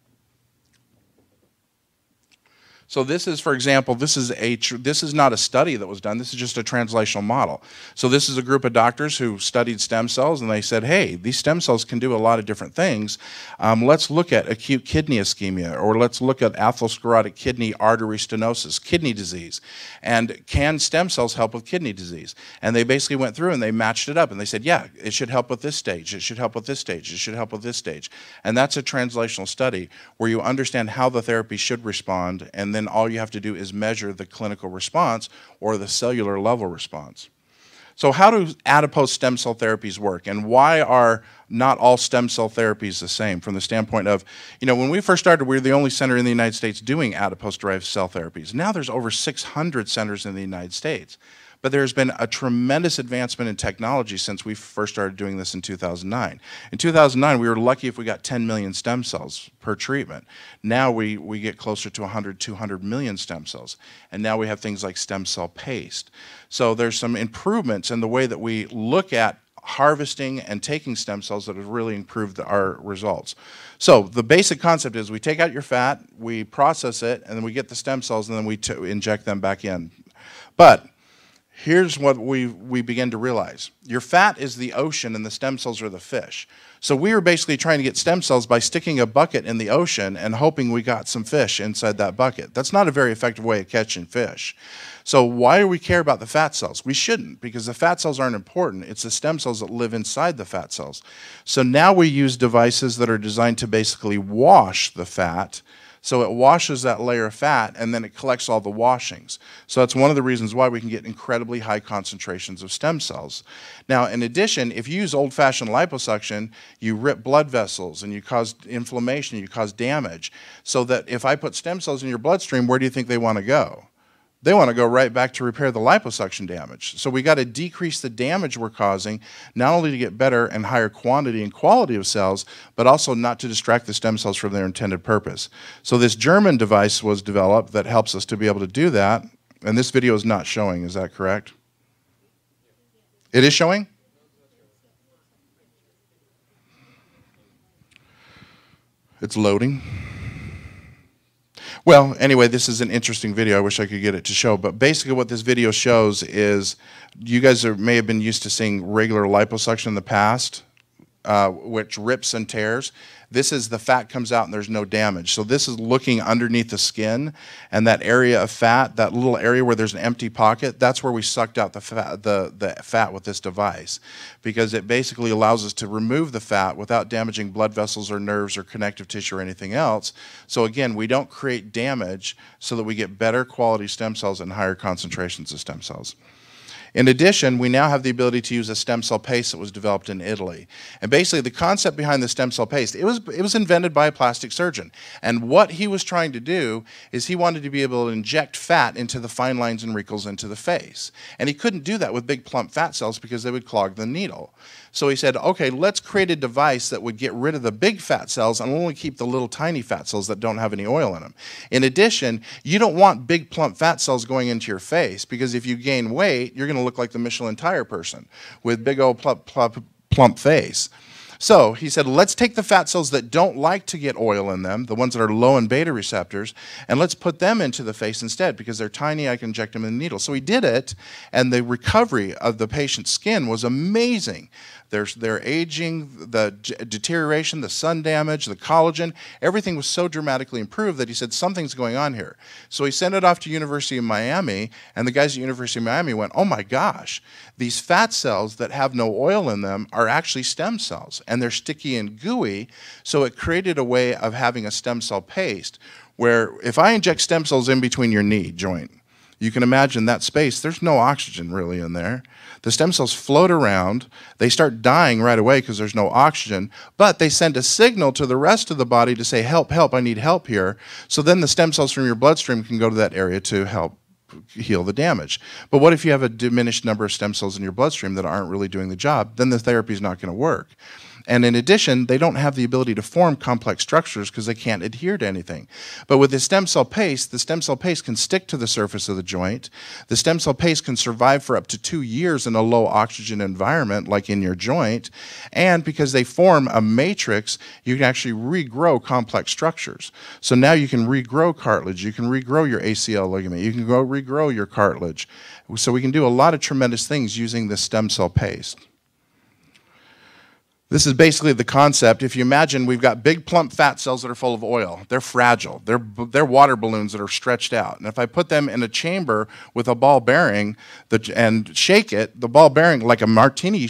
So this is, for example, this is not a study that was done. This is just a translational model. So this is a group of doctors who studied stem cells, and they said, hey, these stem cells can do a lot of different things. Let's look at acute kidney ischemia, or let's look at atherosclerotic kidney artery stenosis, kidney disease. And can stem cells help with kidney disease? And they basically went through and they matched it up, and they said, yeah, it should help with this stage, it should help with this stage, it should help with this stage. And that's a translational study where you understand how the therapy should respond, and then all you have to do is measure the clinical response or the cellular level response. So how do adipose stem cell therapies work, and why are not all stem cell therapies the same from the standpoint of, you know, when we first started, we were the only center in the United States doing adipose-derived cell therapies. Now there's over 600 centers in the United States. But there's been a tremendous advancement in technology since we first started doing this in 2009. In 2009, we were lucky if we got 10 million stem cells per treatment. Now we get closer to 100, 200 million stem cells. And now we have things like stem cell paste. So there's some improvements in the way that we look at harvesting and taking stem cells that have really improved our results. So the basic concept is we take out your fat, we process it, and then we get the stem cells, and then we inject them back in. But here's what we begin to realize. Your fat is the ocean and the stem cells are the fish. So we were basically trying to get stem cells by sticking a bucket in the ocean and hoping we got some fish inside that bucket. That's not a very effective way of catching fish. So why do we care about the fat cells? We shouldn't, because the fat cells aren't important. It's the stem cells that live inside the fat cells. So now we use devices that are designed to basically wash the fat. So it washes that layer of fat, and then it collects all the washings. So that's one of the reasons why we can get incredibly high concentrations of stem cells. Now, in addition, if you use old-fashioned liposuction, you rip blood vessels, and you cause inflammation, you cause damage. So that if I put stem cells in your bloodstream, where do you think they want to go? They want to go right back to repair the liposuction damage. So we got to decrease the damage we're causing, not only to get better and higher quantity and quality of cells, but also not to distract the stem cells from their intended purpose. So this German device was developed that helps us to be able to do that. And this video is not showing, is that correct? It is showing? It's loading. Well, anyway, this is an interesting video. I wish I could get it to show. But basically what this video shows is you guys may have been used to seeing regular liposuction in the past, which rips and tears. This is the fat comes out and there's no damage. So this is looking underneath the skin, and that area of fat, that little area where there's an empty pocket, that's where we sucked out the fat with this device, because it basically allows us to remove the fat without damaging blood vessels or nerves or connective tissue or anything else. So again, we don't create damage, so that we get better quality stem cells and higher concentrations of stem cells. In addition, we now have the ability to use a stem cell paste that was developed in Italy. And basically the concept behind the stem cell paste, it was invented by a plastic surgeon. And what he was trying to do is he wanted to be able to inject fat into the fine lines and wrinkles into the face. And he couldn't do that with big plump fat cells because they would clog the needle. So he said, okay, let's create a device that would get rid of the big fat cells and only keep the little tiny fat cells that don't have any oil in them. In addition, you don't want big plump fat cells going into your face, because if you gain weight, you're going to look like the Michelin tire person with big old plump face. So he said, let's take the fat cells that don't like to get oil in them, the ones that are low in beta receptors, and let's put them into the face instead, because they're tiny, I can inject them in the needle. So he did it, and the recovery of the patient's skin was amazing. Their aging, the deterioration, the sun damage, the collagen, everything was so dramatically improved that he said, something's going on here. So he sent it off to University of Miami, and the guys at University of Miami went, oh my gosh, these fat cells that have no oil in them are actually stem cells. and they're sticky and gooey, so it created a way of having a stem cell paste where if I inject stem cells in between your knee joint, you can imagine that space, there's no oxygen really in there. The stem cells float around, they start dying right away because there's no oxygen, but they send a signal to the rest of the body to say, help, help, I need help here. So then the stem cells from your bloodstream can go to that area to help heal the damage. But what if you have a diminished number of stem cells in your bloodstream that aren't really doing the job? Then the therapy is not going to work. And in addition, they don't have the ability to form complex structures because they can't adhere to anything. But with the stem cell paste can stick to the surface of the joint. The stem cell paste can survive for up to 2 years in a low oxygen environment like in your joint. And because they form a matrix, you can actually regrow complex structures. So now you can regrow cartilage, you can regrow your ACL ligament, you can regrow your cartilage. So we can do a lot of tremendous things using this stem cell paste. This is basically the concept. If you imagine we've got big plump fat cells that are full of oil. They're fragile. They're water balloons that are stretched out. And if I put them in a chamber with a ball bearing and shake it, the ball bearing, like a martini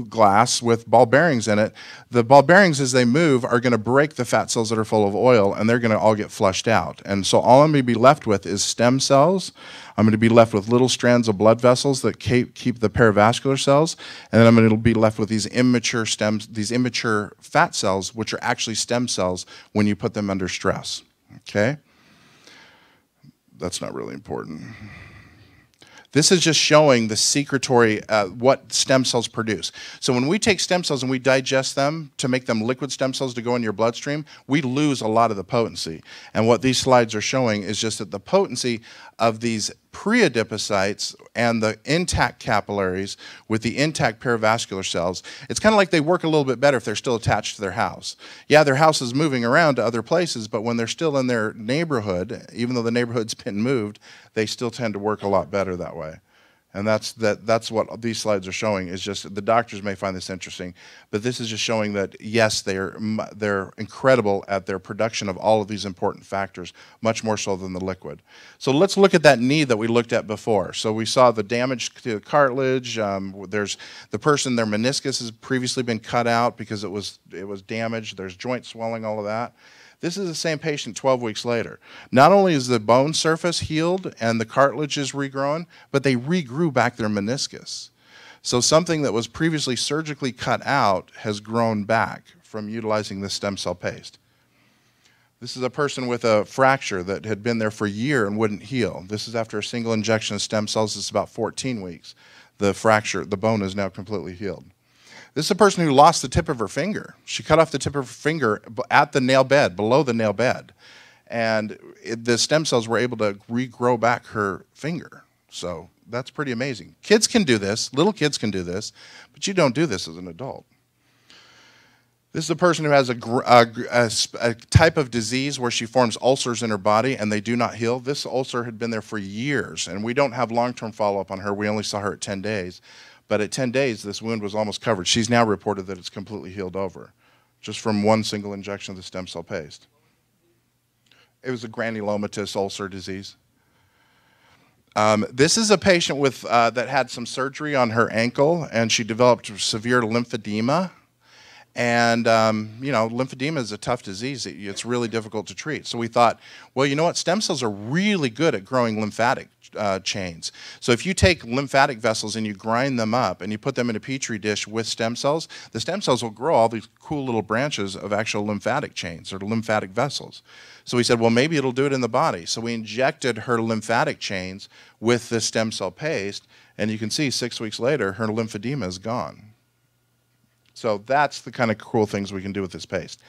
glass with ball bearings in it, the ball bearings as they move are going to break the fat cells that are full of oil, and they're going to all get flushed out. And so all I'm going to be left with is stem cells. I'm going to be left with little strands of blood vessels that keep the perivascular cells, and then I'm going to be left with these immature fat cells, which are actually stem cells when you put them under stress. Okay? That's not really important. This is just showing the secretory, what stem cells produce. So when we take stem cells and we digest them to make them liquid stem cells to go in your bloodstream, we lose a lot of the potency. And what these slides are showing is just that the potency of these pre-adipocytes and the intact capillaries with the intact perivascular cells, it's kind of like they work a little bit better if they're still attached to their house. Yeah, their house is moving around to other places, but when they're still in their neighborhood, even though the neighborhood's been moved, they still tend to work a lot better that way. And that's what these slides are showing, is just the doctors may find this interesting, but this is just showing that, yes, they're incredible at their production of all of these important factors, much more so than the liquid. So let's look at that knee that we looked at before. So we saw the damage to the cartilage. There's the person, their meniscus has previously been cut out because it was damaged. There's joint swelling, all of that. This is the same patient 12 weeks later. Not only is the bone surface healed and the cartilage is regrown, but they regrew back their meniscus. So something that was previously surgically cut out has grown back from utilizing this stem cell paste. This is a person with a fracture that had been there for a year and wouldn't heal. This is after a single injection of stem cells. It's about 14 weeks. The fracture, the bone is now completely healed. This is a person who lost the tip of her finger. She cut off the tip of her finger at the nail bed, below the nail bed. And the stem cells were able to regrow back her finger. So that's pretty amazing. Kids can do this. Little kids can do this. But you don't do this as an adult. This is a person who has a type of disease where she forms ulcers in her body and they do not heal. This ulcer had been there for years, and we don't have long-term follow-up on her. We only saw her at 10 days. But at 10 days, this wound was almost covered. She's now reported that it's completely healed over, just from one single injection of the stem cell paste. It was a granulomatous ulcer disease. This is a patient with that had some surgery on her ankle, and she developed severe lymphedema. And, you know, lymphedema is a tough disease. It's really difficult to treat. So we thought, well, you know what? Stem cells are really good at growing lymphatic chains. So if you take lymphatic vessels and you grind them up and you put them in a petri dish with stem cells, the stem cells will grow all these cool little branches of actual lymphatic chains or lymphatic vessels. So we said, well, maybe it'll do it in the body. So we injected her lymphatic chains with this stem cell paste, and you can see 6 weeks later, her lymphedema is gone. So that's the kind of cool things we can do with this paste.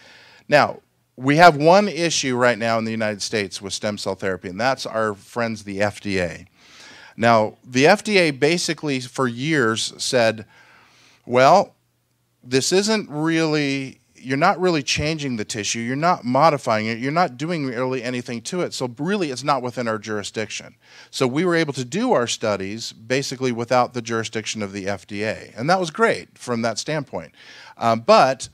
Now, we have one issue right now in the United States with stem cell therapy, and that's our friends, the FDA. Now, the FDA basically for years said, well, this isn't really, you're not really changing the tissue, you're not modifying it, you're not doing really anything to it, so really it's not within our jurisdiction. So we were able to do our studies basically without the jurisdiction of the FDA, and that was great from that standpoint. But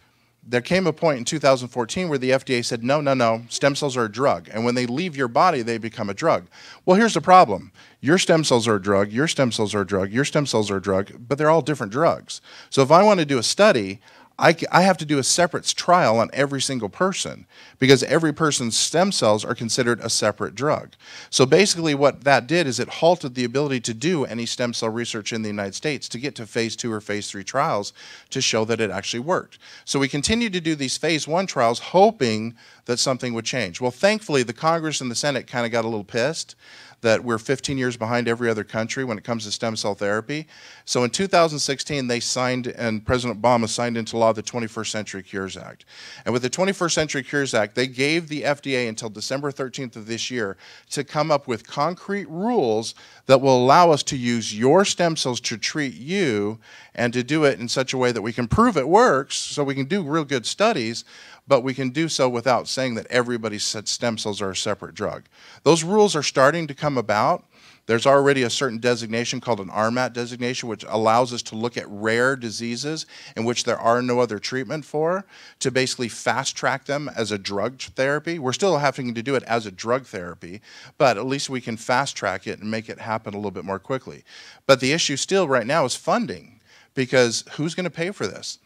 there came a point in 2014 where the FDA said, no, no, no, stem cells are a drug, and when they leave your body, they become a drug. Well, here's the problem. Your stem cells are a drug, your stem cells are a drug, your stem cells are a drug, but they're all different drugs. So if I want to do a study, I have to do a separate trial on every single person because every person's stem cells are considered a separate drug. So basically what that did is it halted the ability to do any stem cell research in the United States to get to phase 2 or phase 3 trials to show that it actually worked. So we continued to do these phase 1 trials hoping that something would change. Well, thankfully, the Congress and the Senate kind of got a little pissed that we're 15 years behind every other country when it comes to stem cell therapy. So in 2016, they signed, and President Obama signed into law the 21st Century Cures Act. And with the 21st Century Cures Act, they gave the FDA until December 13th of this year to come up with concrete rules that will allow us to use your stem cells to treat you and to do it in such a way that we can prove it works, so we can do real good studies, but we can do so without saying that everybody's stem cells are a separate drug. Those rules are starting to come about. There's already a certain designation called an RMAT designation, which allows us to look at rare diseases in which there are no other treatment for, to basically fast track them as a drug therapy. We're still having to do it as a drug therapy, but at least we can fast track it and make it happen a little bit more quickly. But the issue still right now is funding, because who's going to pay for this?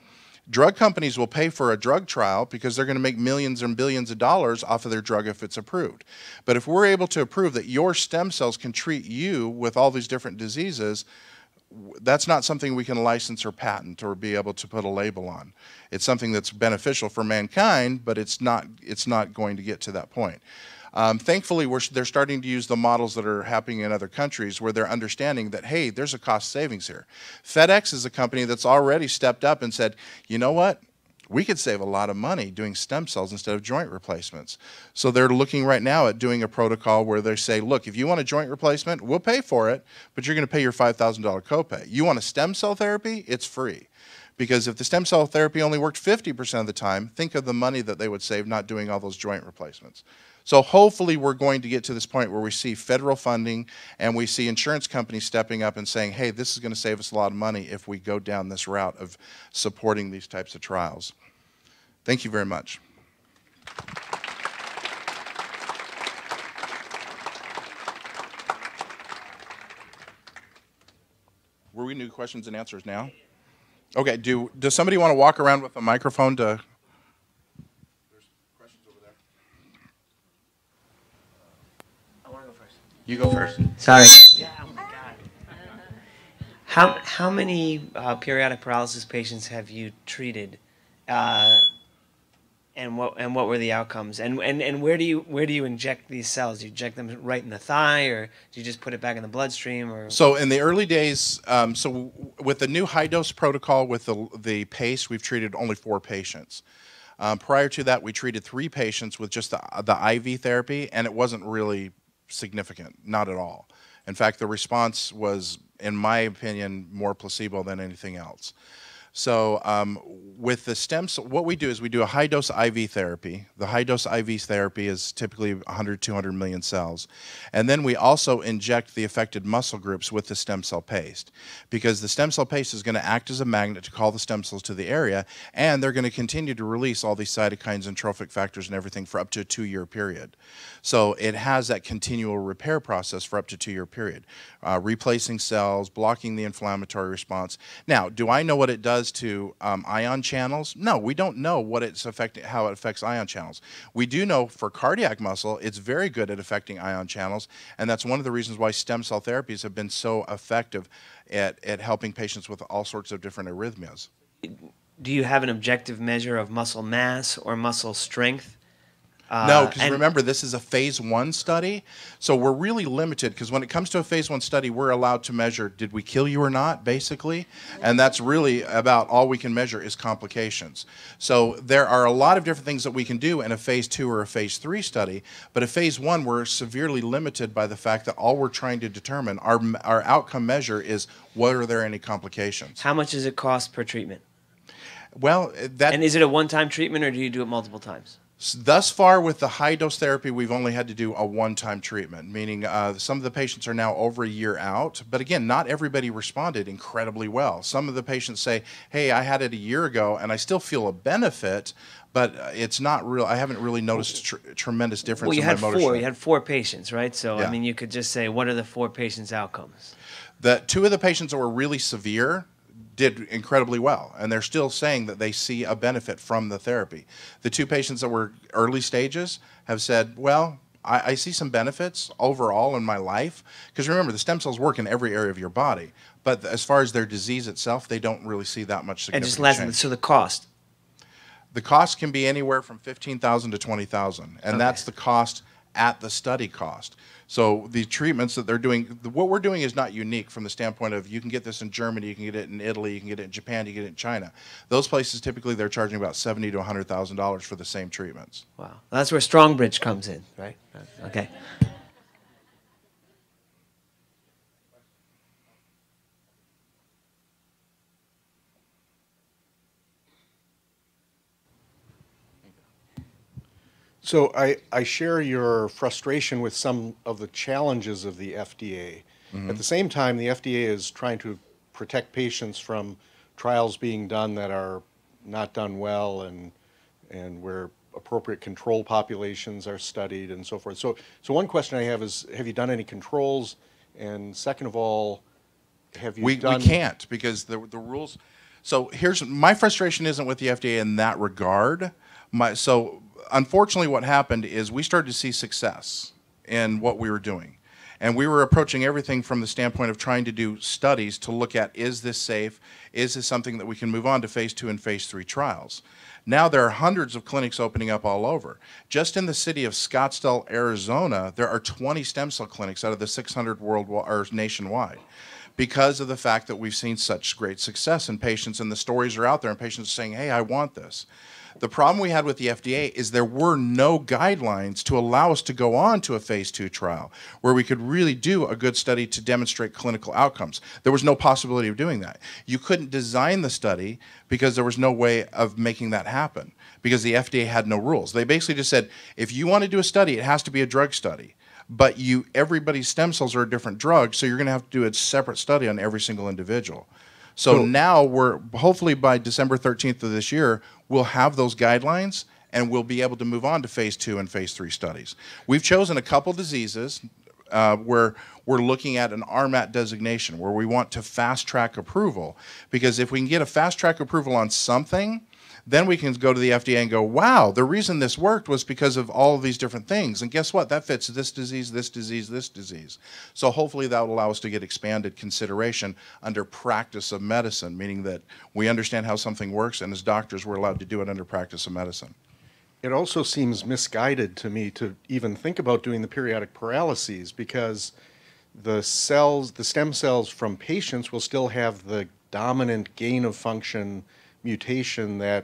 Drug companies will pay for a drug trial because they're going to make millions and billions of dollars off of their drug if it's approved. But if we're able to prove that your stem cells can treat you with all these different diseases, that's not something we can license or patent or be able to put a label on. It's something that's beneficial for mankind, but it's not going to get to that point. Thankfully, they're starting to use the models that are happening in other countries where they're understanding that, hey, there's a cost savings here. FedEx is a company that's already stepped up and said, you know what? We could save a lot of money doing stem cells instead of joint replacements. So they're looking right now at doing a protocol where they say, look, if you want a joint replacement, we'll pay for it, but you're going to pay your $5,000 copay. You want a stem cell therapy? It's free. Because if the stem cell therapy only worked 50% of the time, think of the money that they would save not doing all those joint replacements. So hopefully we're going to get to this point where we see federal funding and we see insurance companies stepping up and saying, hey, this is going to save us a lot of money if we go down this route of supporting these types of trials. Thank you very much. Were we doing questions and answers now? Okay, does somebody want to walk around with a microphone to... You go first. Sorry. Yeah, oh my God. How many periodic paralysis patients have you treated, and what were the outcomes? And where do you inject these cells? Do you inject them right in the thigh, or do you just put it back in the bloodstream? Or so in the early days, so with the new high dose protocol with the PACE, we've treated only 4 patients. Prior to that, we treated 3 patients with just the IV therapy, and it wasn't really significant, not at all. In fact, the response was, in my opinion, more placebo than anything else. So with the stem cell, what we do is we do a high-dose IV therapy. The high-dose IV therapy is typically 100, 200 million cells. And then we also inject the affected muscle groups with the stem cell paste, because the stem cell paste is going to act as a magnet to call the stem cells to the area, and they're going to continue to release all these cytokines and trophic factors and everything for up to a 2-year period. So it has that continual repair process for up to a 2-year period, replacing cells, blocking the inflammatory response. Now, do I know what it does to ion channels? No, we don't know what it's affecting, how it affects ion channels. We do know for cardiac muscle, it's very good at affecting ion channels, and that's one of the reasons why stem cell therapies have been so effective at helping patients with all sorts of different arrhythmias. Do you have an objective measure of muscle mass or muscle strength? No, because remember, this is a phase 1 study, so we're really limited, because when it comes to a phase 1 study, we're allowed to measure, did we kill you or not, basically, and that's really about all we can measure is complications. So there are a lot of different things that we can do in a phase 2 or a phase 3 study, but a phase 1, we're severely limited by the fact that all we're trying to determine, our outcome measure is, are there any complications? How much does it cost per treatment? Well, and is it a one-time treatment, or do you do it multiple times? Thus far, with the high-dose therapy, we've only had to do a one-time treatment, meaning some of the patients are now over a year out. But again, not everybody responded incredibly well. Some of the patients say, hey, I had it a year ago, and I still feel a benefit, but it's not real. I haven't really noticed tremendous difference in my motor strength. You had 4 patients, right? So, yeah. I mean, you could just say, what are the 4 patients' outcomes? The 2 of the patients that were really severe did incredibly well, and they're still saying that they see a benefit from the therapy. The 2 patients that were early stages have said, well, I see some benefits overall in my life, because remember, the stem cells work in every area of your body, but as far as their disease itself, they don't really see that much And significant just last, change. so the cost. The cost can be anywhere from $15,000 to $20,000, and that's the cost at the study cost. So the treatments that they're doing, what we're doing is not unique from the standpoint of you can get this in Germany, you can get it in Italy, you can get it in Japan, you can get it in China. Those places typically they're charging about $70,000 to $100,000 for the same treatments. Wow. That's where Strongbridge comes in, right? Okay. So I share your frustration with some of the challenges of the FDA. At the same time, the FDA is trying to protect patients from trials being done that are not done well, and where appropriate control populations are studied and so forth. So one question I have is, have you done any controls? And second of all, have you done... We can't, because the rules... So here's... My frustration isn't with the FDA in that regard. So unfortunately what happened is we started to see success in what we were doing. And we were approaching everything from the standpoint of trying to do studies to look at, is this safe? Is this something that we can move on to phase 2 and phase 3 trials? Now there are hundreds of clinics opening up all over. Just in the city of Scottsdale, Arizona, there are 20 stem cell clinics out of the 600 nationwide, because of the fact that we've seen such great success in patients, and the stories are out there, and patients are saying, hey, I want this. The problem we had with the FDA is there were no guidelines to allow us to go on to a phase 2 trial where we could really do a good study to demonstrate clinical outcomes. There was no possibility of doing that. You couldn't design the study because there was no way of making that happen, because the FDA had no rules. They basically just said, if you want to do a study, it has to be a drug study. But everybody's stem cells are a different drug, so you're going to have to do a separate study on every single individual. So now we're, hopefully by December 13th of this year, we'll have those guidelines and we'll be able to move on to phase 2 and phase 3 studies. We've chosen a couple diseases where we're looking at an RMAT designation, where we want to fast track approval, because if we can get a fast track approval on something, then we can go to the FDA and go, wow, the reason this worked was because of all of these different things. And guess what? That fits this disease, this disease, this disease. So hopefully that will allow us to get expanded consideration under practice of medicine, meaning that we understand how something works, and as doctors, we're allowed to do it under practice of medicine. It also seems misguided to me to even think about doing the periodic paralyses, because the stem cells from patients will still have the dominant gain of function mutation that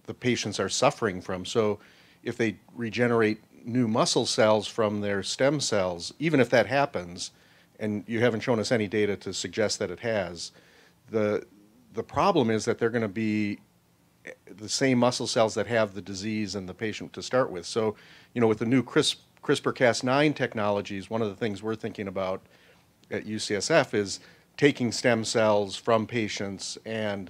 the patients are suffering from. So if they regenerate new muscle cells from their stem cells, even if that happens, and you haven't shown us any data to suggest that it has, the problem is that they're going to be the same muscle cells that have the disease in the patient to start with. So, you know, with the new CRISPR-Cas9 technologies, one of the things we're thinking about at UCSF is taking stem cells from patients and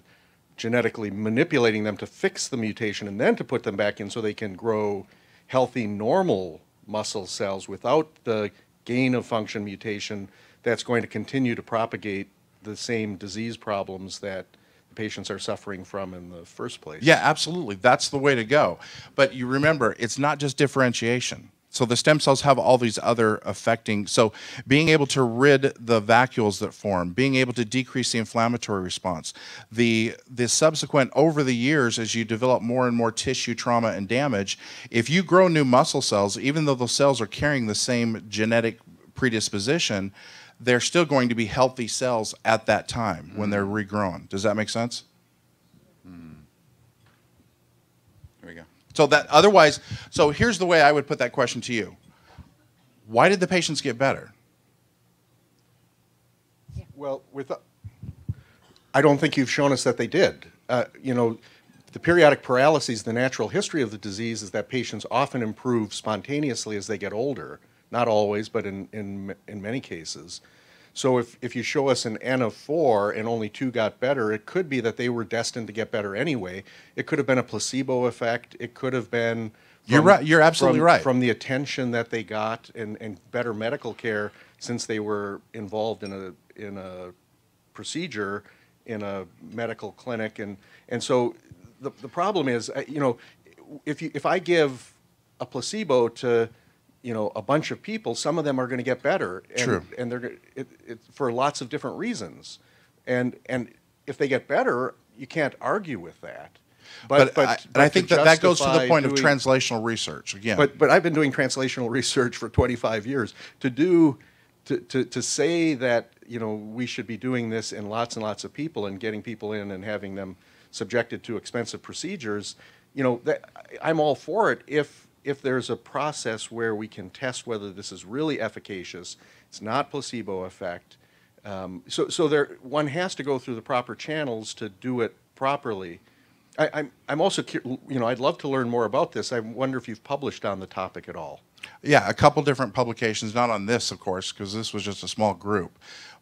genetically manipulating them to fix the mutation and then to put them back in so they can grow healthy, normal muscle cells without the gain of function mutation that's going to continue to propagate the same disease problems that the patients are suffering from in the first place. Yeah, absolutely. That's the way to go. But you remember, it's not just differentiation. So the stem cells have all these other affecting, so being able to rid the vacuoles that form, being able to decrease the inflammatory response, the subsequent, over the years, as you develop more and more tissue trauma and damage, if you grow new muscle cells, even though those cells are carrying the same genetic predisposition, they're still going to be healthy cells at that time when they're regrown. Does that make sense? There we go. So that otherwise, so here's the way I would put that question to you. Why did the patients get better? Well, I don't think you've shown us that they did. You know, the periodic paralyses, the natural history of the disease is that patients often improve spontaneously as they get older. Not always, but in many cases. So if you show us an N of 4 and only 2 got better, it could be that they were destined to get better anyway. It could have been a placebo effect. It could have been... You're right. You're absolutely right. From the attention that they got and better medical care since they were involved in a procedure in a medical clinic, and so the problem is, you know, if I give a placebo to, you know, a bunch of people, some of them are going to get better, and, True. and they're for lots of different reasons, and if they get better, you can't argue with that. But I to think that goes to the justify point of doing- translational research again. But I've been doing translational research for 25 years. To say that, you know, we should be doing this in lots and lots of people and getting people in and having them subjected to expensive procedures, you know, I'm all for it if there's a process where we can test whether this is really efficacious. It's not placebo effect. So one has to go through the proper channels to do it properly. I'm also, you know, I'd love to learn more about this. I wonder if you've published on the topic at all. Yeah, a couple different publications, not on this, of course, because this was just a small group,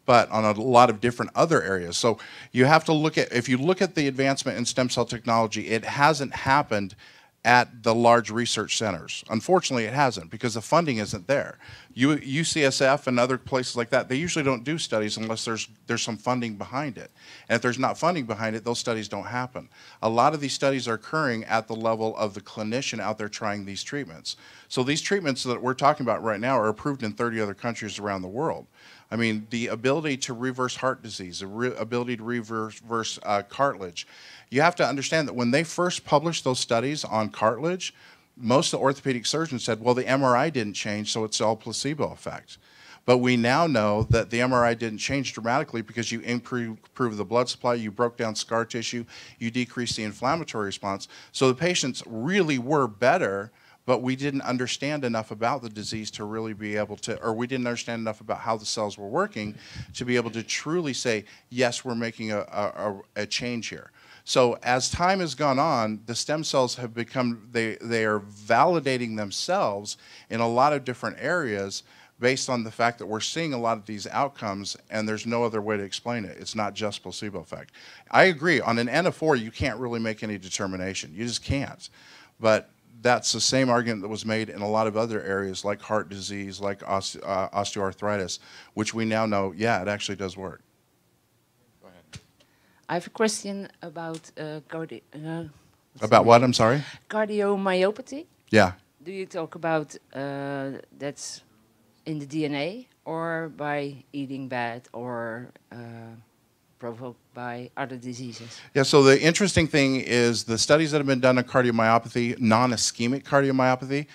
but on a lot of different other areas. So you have to look at, if you look at the advancement in stem cell technology, it hasn't happened at the large research centers. Unfortunately, it hasn't because the funding isn't there. UCSF and other places like that, they usually don't do studies unless there's some funding behind it. And if there's not funding behind it, those studies don't happen. A lot of these studies are occurring at the level of the clinician out there trying these treatments. So these treatments that we're talking about right now are approved in 30 other countries around the world. I mean, the ability to reverse heart disease, the ability to reverse cartilage. You have to understand that when they first published those studies on cartilage, most of the orthopedic surgeons said, well, the MRI didn't change, so it's all placebo effect. But we now know that the MRI didn't change dramatically because you improved the blood supply, you broke down scar tissue, you decreased the inflammatory response. So the patients really were better, but we didn't understand enough about the disease to really be able to, or we didn't understand enough about how the cells were working to be able to truly say, yes, we're making a change here. So as time has gone on, the stem cells have become, they are validating themselves in a lot of different areas based on the fact that we're seeing a lot of these outcomes and there's no other way to explain it. It's not just placebo effect. I agree, on an N of 4, you can't really make any determination. You just can't. But that's the same argument that was made in a lot of other areas like heart disease, like osteoarthritis, which we now know, yeah, it actually does work. I have a question about About what, I'm sorry? cardiomyopathy. Yeah. Do you talk about that's in the DNA or by eating bad or provoked by other diseases? Yeah, so the interesting thing is the studies that have been done on cardiomyopathy, non-ischemic cardiomyopathy,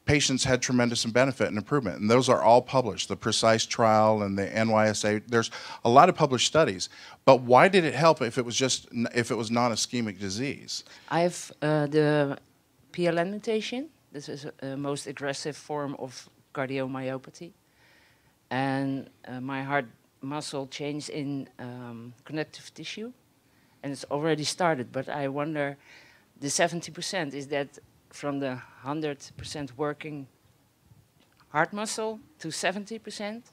patients had tremendous benefit and improvement, and those are all published. The PRECISE trial and the NYSA, there's a lot of published studies. But why did it help if it was just if it was non-ischemic disease? I have the PLN mutation. This is a most aggressive form of cardiomyopathy, and my heart muscle changed in connective tissue, and it's already started. But I wonder, the 70%, is that from the 100% working heart muscle to 70%?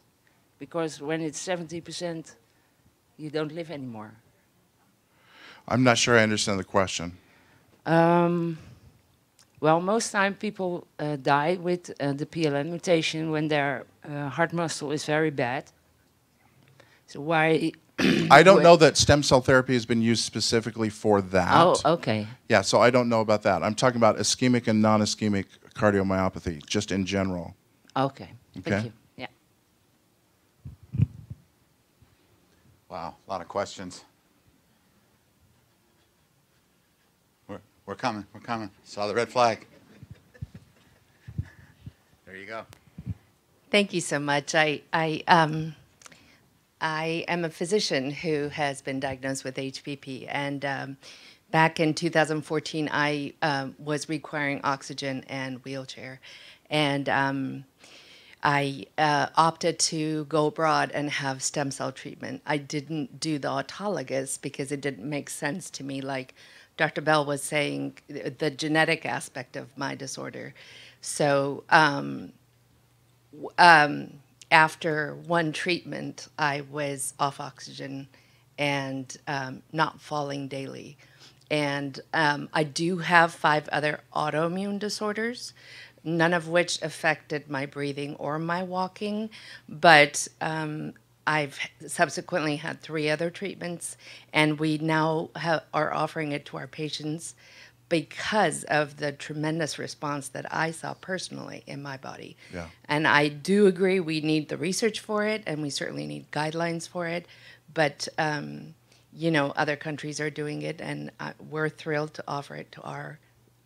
Because when it's 70%, you don't live anymore. I'm not sure I understand the question. Well, most time people die with the PLN mutation when their heart muscle is very bad. So why? I don't know that stem cell therapy has been used specifically for that. Oh, okay. Yeah, so I don't know about that. I'm talking about ischemic and non-ischemic cardiomyopathy, just in general. Okay. Okay. Thank you. Yeah. Wow, a lot of questions. We're coming, we're coming. Saw the red flag. There you go. Thank you so much. I am a physician who has been diagnosed with HPP, and back in 2014, I was requiring oxygen and wheelchair, and I opted to go abroad and have stem cell treatment. I didn't do the autologous because it didn't make sense to me, like Dr. Bell was saying, the genetic aspect of my disorder. So after one treatment, I was off oxygen and not falling daily. And I do have 5 other autoimmune disorders, none of which affected my breathing or my walking. But I've subsequently had 3 other treatments, and we now are offering it to our patients because of the tremendous response that I saw personally in my body. Yeah. And I do agree we need the research for it, and we certainly need guidelines for it. But, you know, other countries are doing it, and we're thrilled to offer it to our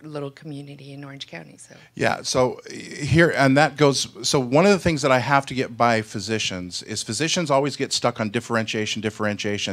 little community in Orange County. So yeah, so here, and that goes, so one of the things that I have to get by physicians is physicians always get stuck on differentiation,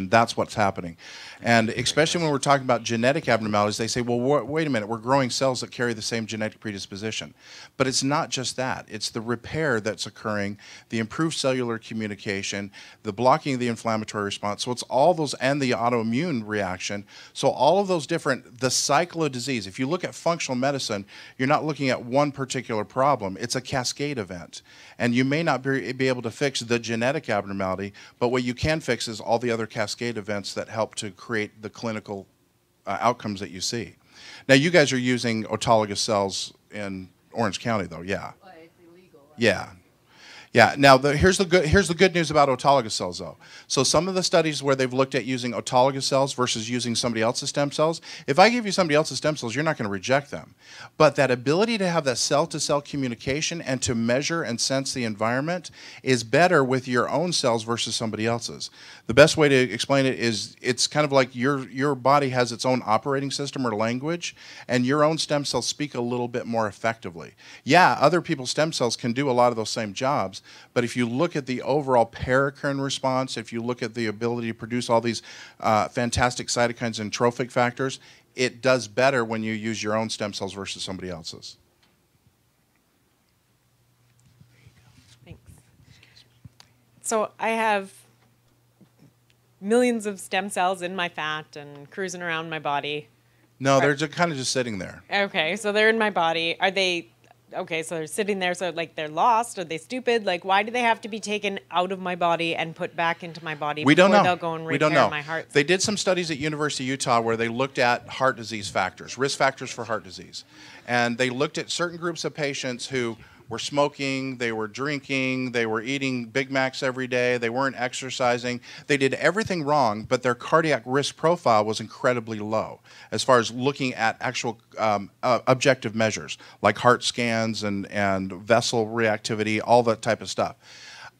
that's what's happening. And especially when we're talking about genetic abnormalities, they say, well, wait a minute, we're growing cells that carry the same genetic predisposition. But it's not just that, it's the repair that's occurring, the improved cellular communication, the blocking of the inflammatory response, so it's all those, and the autoimmune reaction, so all of those different, the cycle of disease, if you look at functional medicine, you're not looking at one particular problem. It's a cascade event. And you may not be able to fix the genetic abnormality, but what you can fix is all the other cascade events that help to create the clinical outcomes that you see. Now, you guys are using autologous cells in Orange County, though, yeah. well, it's illegal. Yeah. Yeah. Now, here's the good news about autologous cells, though. So some of the studies where they've looked at using autologous cells versus using somebody else's stem cells, if I give you somebody else's stem cells, you're not going to reject them. But that ability to have that cell-to-cell communication and to measure and sense the environment is better with your own cells versus somebody else's. The best way to explain it is it's kind of like your body has its own operating system or language, and your own stem cells speak a little bit more effectively. Yeah, other people's stem cells can do a lot of those same jobs, but if you look at the overall paracrine response, if you look at the ability to produce all these fantastic cytokines and trophic factors, it does better when you use your own stem cells versus somebody else's. Thanks. So I have millions of stem cells in my fat and cruising around my body. No, they're just kind of just sitting there. Okay, so they're in my body. Are they... Okay, so they're sitting there, so like they're lost, are they stupid? Like, why do they have to be taken out of my body and put back into my body we don't before know. they'll go and We repair don't know. my heart? They did some studies at University of Utah where they looked at heart disease factors, risk factors for heart disease. And they looked at certain groups of patients who were smoking, they were drinking, they were eating Big Macs every day, they weren't exercising. They did everything wrong, but their cardiac risk profile was incredibly low as far as looking at actual objective measures like heart scans and vessel reactivity, all that type of stuff.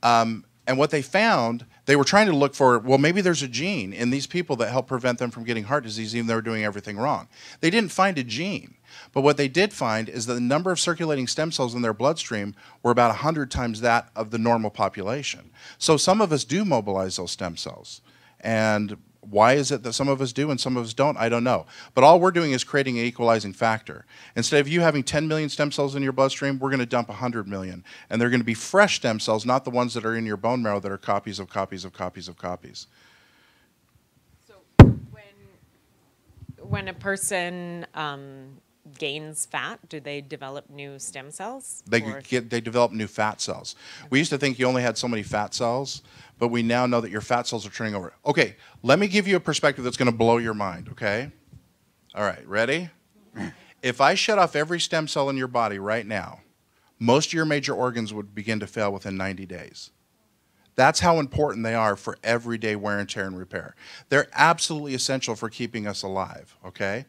And what they found, they were trying to look for, well, maybe there's a gene in these people that help prevent them from getting heart disease even though they're doing everything wrong. They didn't find a gene. But what they did find is that the number of circulating stem cells in their bloodstream were about 100 times that of the normal population. So some of us do mobilize those stem cells. And why is it that some of us do and some of us don't? I don't know. But all we're doing is creating an equalizing factor. Instead of you having 10 million stem cells in your bloodstream, we're going to dump 100 million. And they're going to be fresh stem cells, not the ones that are in your bone marrow that are copies of copies of copies of copies. So when a person gains fat, do they develop new stem cells? They develop new fat cells. We used to think you only had so many fat cells, but we now know that your fat cells are turning over. Okay, let me give you a perspective that's going to blow your mind, okay? All right, ready? If I shut off every stem cell in your body right now, most of your major organs would begin to fail within 90 days. That's how important they are for everyday wear and tear and repair. They're absolutely essential for keeping us alive, okay?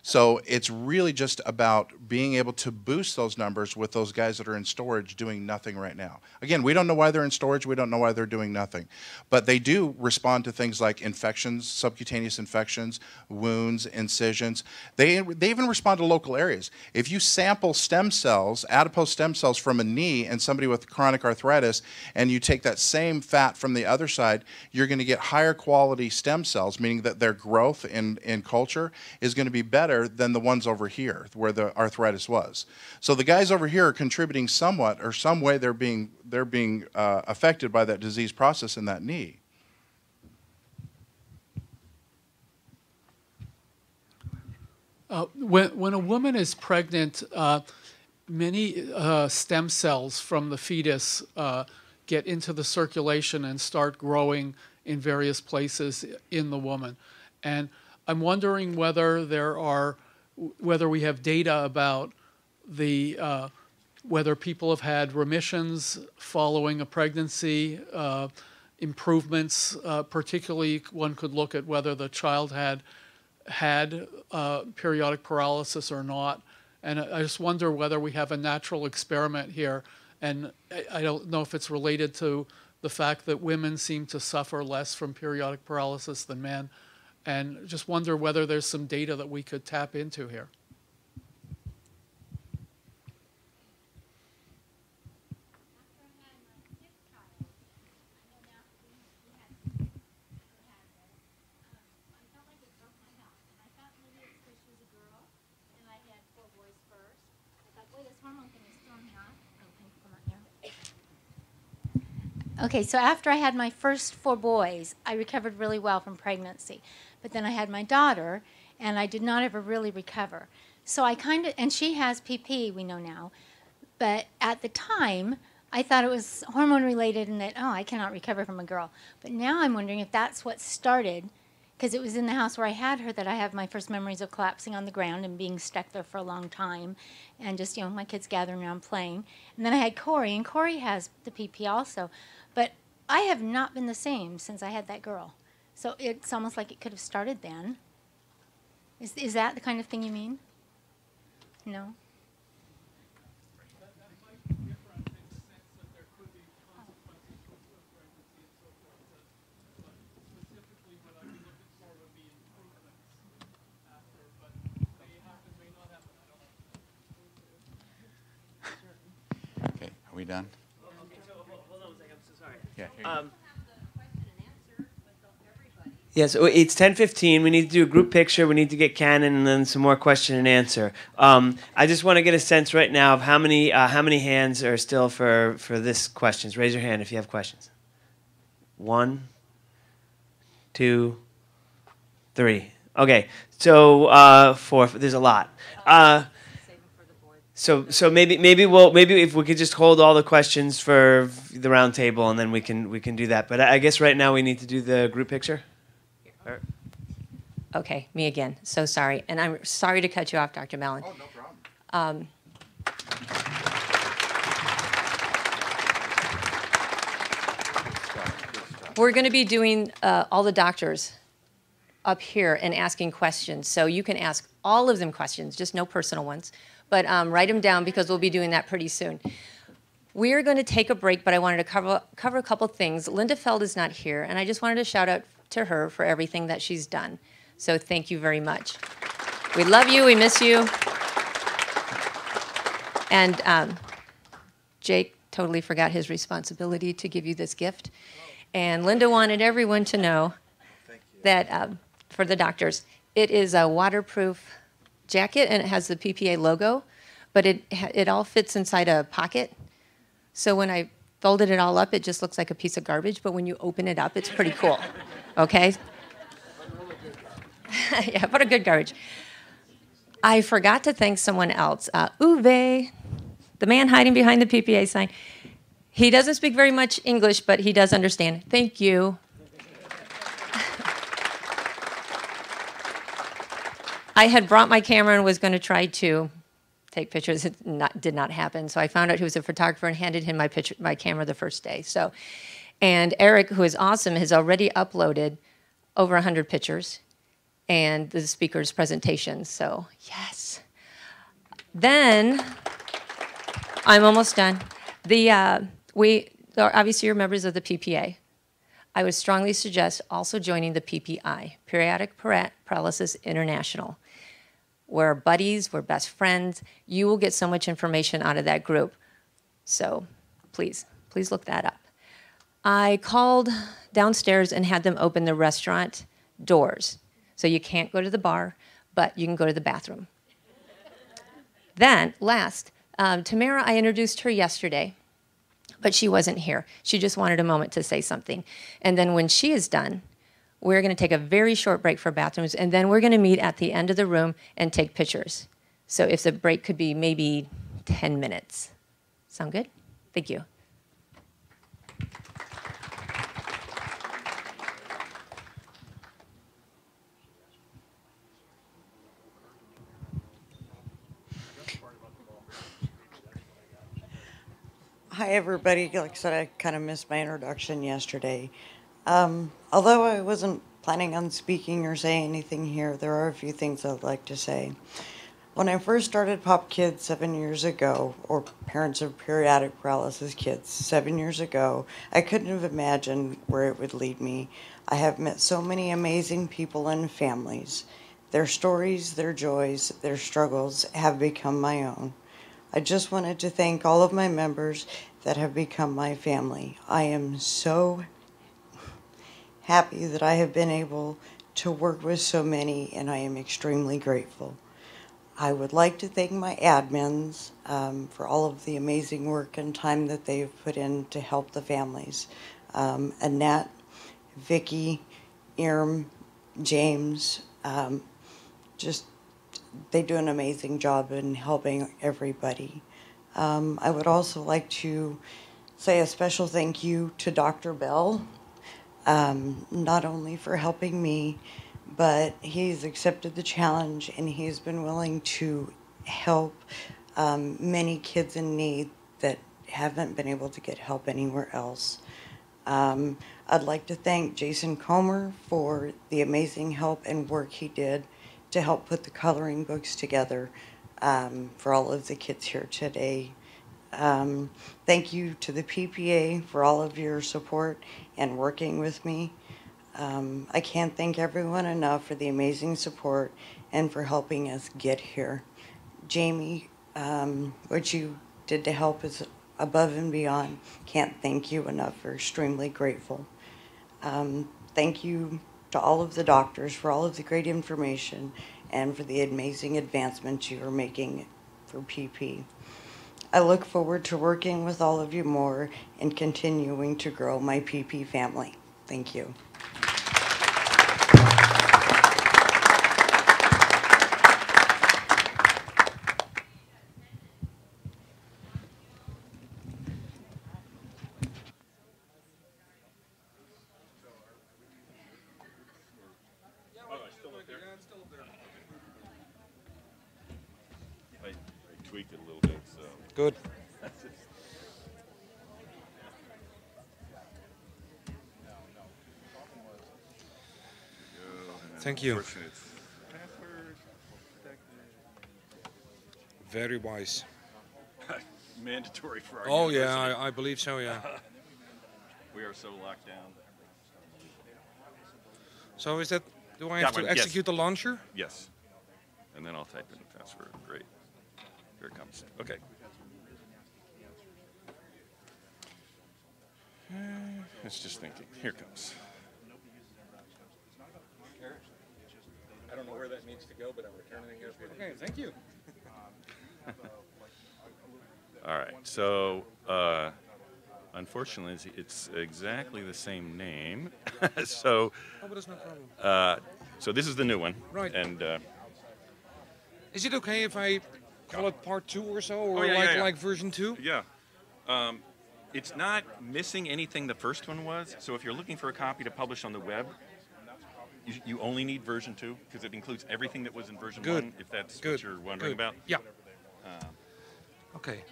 So it's really just about being able to boost those numbers with those guys that are in storage doing nothing right now. Again, we don't know why they're in storage. We don't know why they're doing nothing. But they do respond to things like infections, subcutaneous infections, wounds, incisions. They even respond to local areas. If you sample stem cells, adipose stem cells from a knee and somebody with chronic arthritis, and you take that same fat from the other side, you're going to get higher quality stem cells, meaning that their growth in culture is going to be better than the ones over here where the arthritis was. So the guys over here are contributing somewhat, or some way they're being affected by that disease process in that knee. When a woman is pregnant, many stem cells from the fetus get into the circulation and start growing in various places in the woman. And I'm wondering whether whether we have data about whether people have had remissions following a pregnancy, improvements, particularly one could look at whether the child had periodic paralysis or not. And I just wonder whether we have a natural experiment here. And I don't know if it's related to the fact that women seem to suffer less from periodic paralysis than men. And just wonder whether there's some data that we could tap into here. Okay, so after I had my first 4 boys, I recovered really well from pregnancy. But then I had my daughter, and I did not ever really recover. So I and she has PP, we know now. But at the time, I thought it was hormone related and that, oh, I cannot recover from a girl. But now I'm wondering if that's what started, because it was in the house where I had her that I have my first memories of collapsing on the ground and being stuck there for a long time, and just, my kids gathering around playing. And then I had Corey, and Corey has the PP also. But I have not been the same since I had that girl. So it's almost like it could have started then. Is that the kind of thing you mean? No? Okay, are we done? Hold on a second, I'm so sorry. Yeah. Yes, it's 10:15. We need to do a group picture. We need to get Canon and then some more question and answer. I just want to get a sense right now of how many hands are still for this questions. Raise your hand if you have questions. 1, 2, 3. Okay, so 4. There's a lot. So maybe if we could just hold all the questions for the round table and then we can do that. But I guess right now we need to do the group picture. Okay, me again. So sorry. And I'm sorry to cut you off, Dr. Mellon. Oh, no problem. We're going to be doing all the doctors up here and asking questions. So you can ask all of them questions, just no personal ones. But write them down because we'll be doing that pretty soon. We are going to take a break, but I wanted to cover a couple things. Linda Feld is not here, and I just wanted to shout out to her for everything that she's done. So thank you very much. We love you. We miss you. And Jake totally forgot his responsibility to give you this gift. And Linda wanted everyone to know that for the doctors, it is a waterproof jacket, and it has the PPA logo, but it all fits inside a pocket. So when I folded it all up, it just looks like a piece of garbage, but when you open it up, it's pretty cool. Okay? Yeah, what a good garbage. I forgot to thank someone else. Uwe, the man hiding behind the PPA sign. He doesn't speak very much English, but he does understand. Thank you. I had brought my camera and was going to try to take pictures. It did not happen. So I found out he was a photographer and handed him my camera the first day. And Eric, who is awesome, has already uploaded over 100 pictures and the speaker's presentation. So yes. Then I'm almost done. Obviously you're members of the PPA. I would strongly suggest also joining the PPI, Periodic Paralysis International. We're buddies, we're best friends. You will get so much information out of that group. So please look that up. I called downstairs and had them open the restaurant doors. So you can't go to the bar, but you can go to the bathroom. Then, last, Tamara, I introduced her yesterday, but she wasn't here. She just wanted a moment to say something. And then when she is done, we're going to take a very short break for bathrooms, and then we're going to meet at the end of the room and take pictures. So if the break could be maybe 10 minutes. Sound good? Thank you. Hi, everybody. Like I said, I kind of missed my introduction yesterday. Although I wasn't planning on speaking or saying anything here, there are a few things I'd like to say. When I first started Pop Kids 7 years ago, or Parents of Periodic Paralysis Kids 7 years ago, I couldn't have imagined where it would lead me. I have met so many amazing people and families. Their stories, their joys, their struggles have become my own. I just wanted to thank all of my members that have become my family. I am so happy that I have been able to work with so many, and I am extremely grateful. I would like to thank my admins for all of the amazing work and time that they've put in to help the families. Annette, Vicky, Irm, James, they do an amazing job in helping everybody. I would also like to say a special thank you to Dr. Bell, not only for helping me, but he's accepted the challenge and he's been willing to help many kids in need that haven't been able to get help anywhere else. I'd like to thank Jason Comer for the amazing help and work he did to help put the coloring books together for all of the kids here today. Thank you to the PPA for all of your support and working with me. I can't thank everyone enough for the amazing support and for helping us get here. Jamie, what you did to help is above and beyond. Can't thank you enough. We're extremely grateful. Thank you to all of the doctors for all of the great information and for the amazing advancements you are making for PP. I look forward to working with all of you more and continuing to grow my PP family. Thank you. I tweaked it a little bit, so. Good. Thank you. Very wise. Mandatory for our Oh university. yeah, I believe so, yeah. We are so locked down. So is that, do I have to execute the launcher? Yes. And then I'll type in the password. Great. Here it comes. Okay. It's just thinking. Here it comes. I don't know where that needs to go, but I'm returning it. Okay, thank you. All right. So, unfortunately, it's exactly the same name. So, oh, but that's no problem. So this is the new one. Right. And is it okay if I call it part 2 or so, or like version 2? Yeah. It's not missing anything the first one was. So if you're looking for a copy to publish on the web, you only need version 2 because it includes everything that was in version 1. If that's what you're wondering about. Yeah. Okay.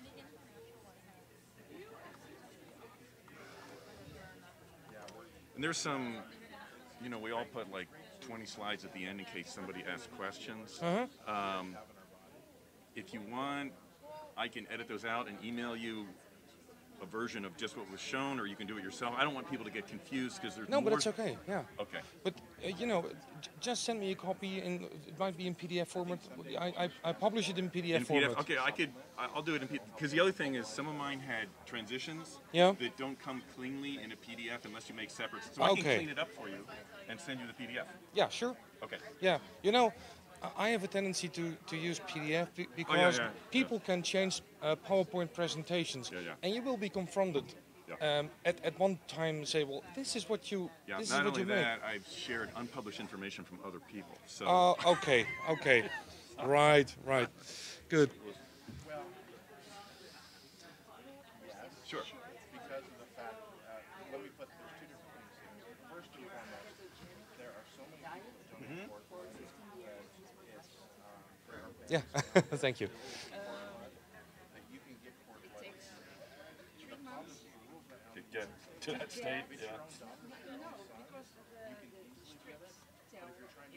And there's some, you know, we all put like 20 slides at the end in case somebody asks questions. If you want, I can edit those out and email you a version of just what was shown, or you can do it yourself. I don't want people to get confused because there's no, but it's okay. Yeah. Okay. But you know, just send me a copy, and it might be in PDF format. I publish it in PDF format. Okay, I'll do it in PDF. Because the other thing is, some of mine had transitions that don't come cleanly in a PDF unless you make separate. So I can clean it up for you and send you the PDF. Yeah, sure. Okay. Yeah, you know, I have a tendency to use PDF because people can change PowerPoint presentations, and you will be confronted at one time. Say, well, this is what you. Yeah. This Not is what only you that, make. I've shared unpublished information from other people. So. Okay. Right. Good. Sure. Because of the fact when we put there's two different things here. First and foremost, there are so many people that don't work that it's for our yeah. Thank you. that you can get court to that state. Yeah.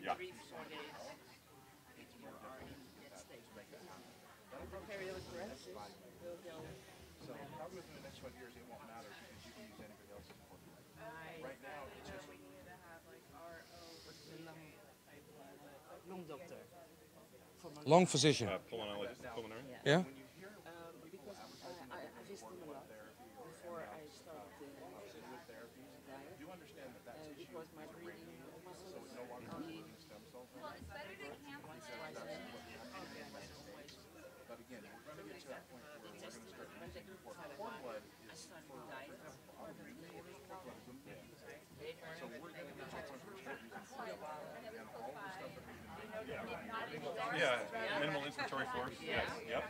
Yeah. Periodic paralysis will go. So probably within the next 5 years, it won't matter because you can use anybody else's formula. Right now, it's just. We need to have like lung doctor. Lung physician. Pulmonary. Yeah. Because I visited him a lot before I started the diet. You understand that that's because my breathing muscles so no longer needing stem cells. Well, it's better to but again, we're going to get to that point where we're going to start using cord blood is for autoimmune disorders. Cord blood is important. So we're going to get to a point where we start using cord blood and all the stuff that we've been doing. Yeah, minimal inspiratory force. Yes. Yep.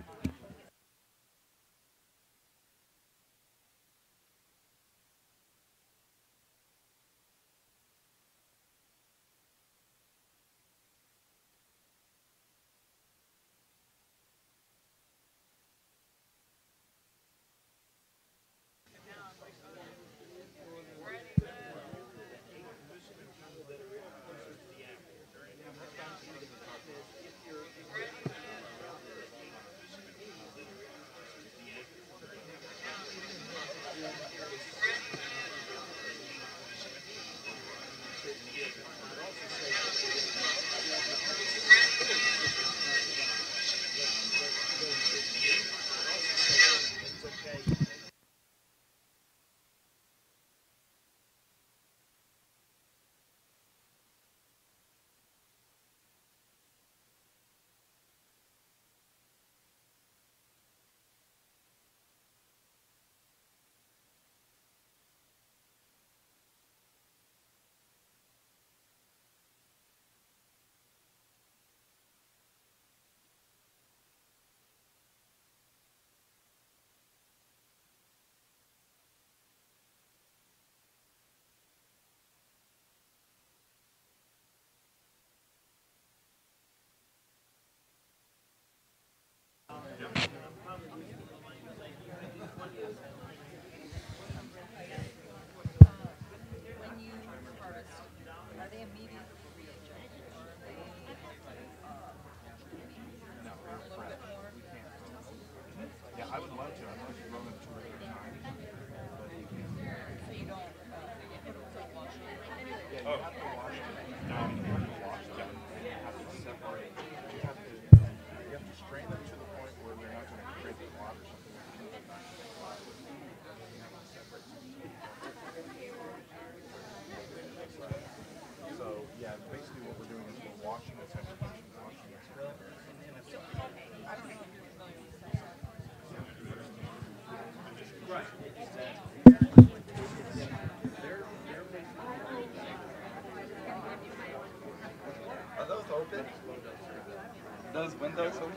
Those windows open?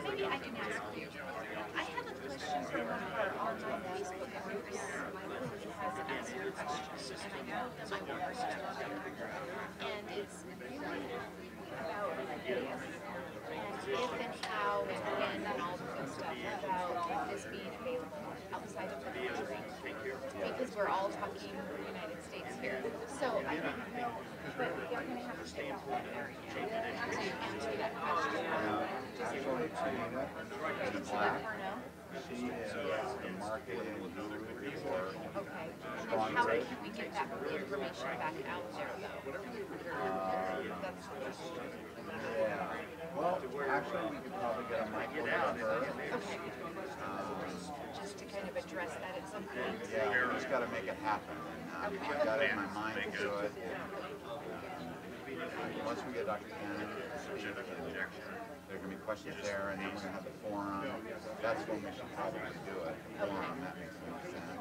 Maybe I can ask you. I have a question from one of our online Facebook groups who has asked questions, and I know that my work is and it's really about ideas and if and how and when and all the good stuff about this being available outside of the country because we're all talking United States here. So I don't know, but you're going to have to stay on one area to answer that question. Actually, Tina, she is the marketing guru for okay. And how can we get that information back out there, though? That's Yeah. Well, actually, we could probably get a mic over to her. Just to kind of address that at some point. Yeah, we just got to make it happen. And I've got it in my mind to do it. Once we get Dr. Cannon to speak, there are going to be questions there, and then we're going to have the forum. That's when we should probably do it. Forum, that makes the most sense.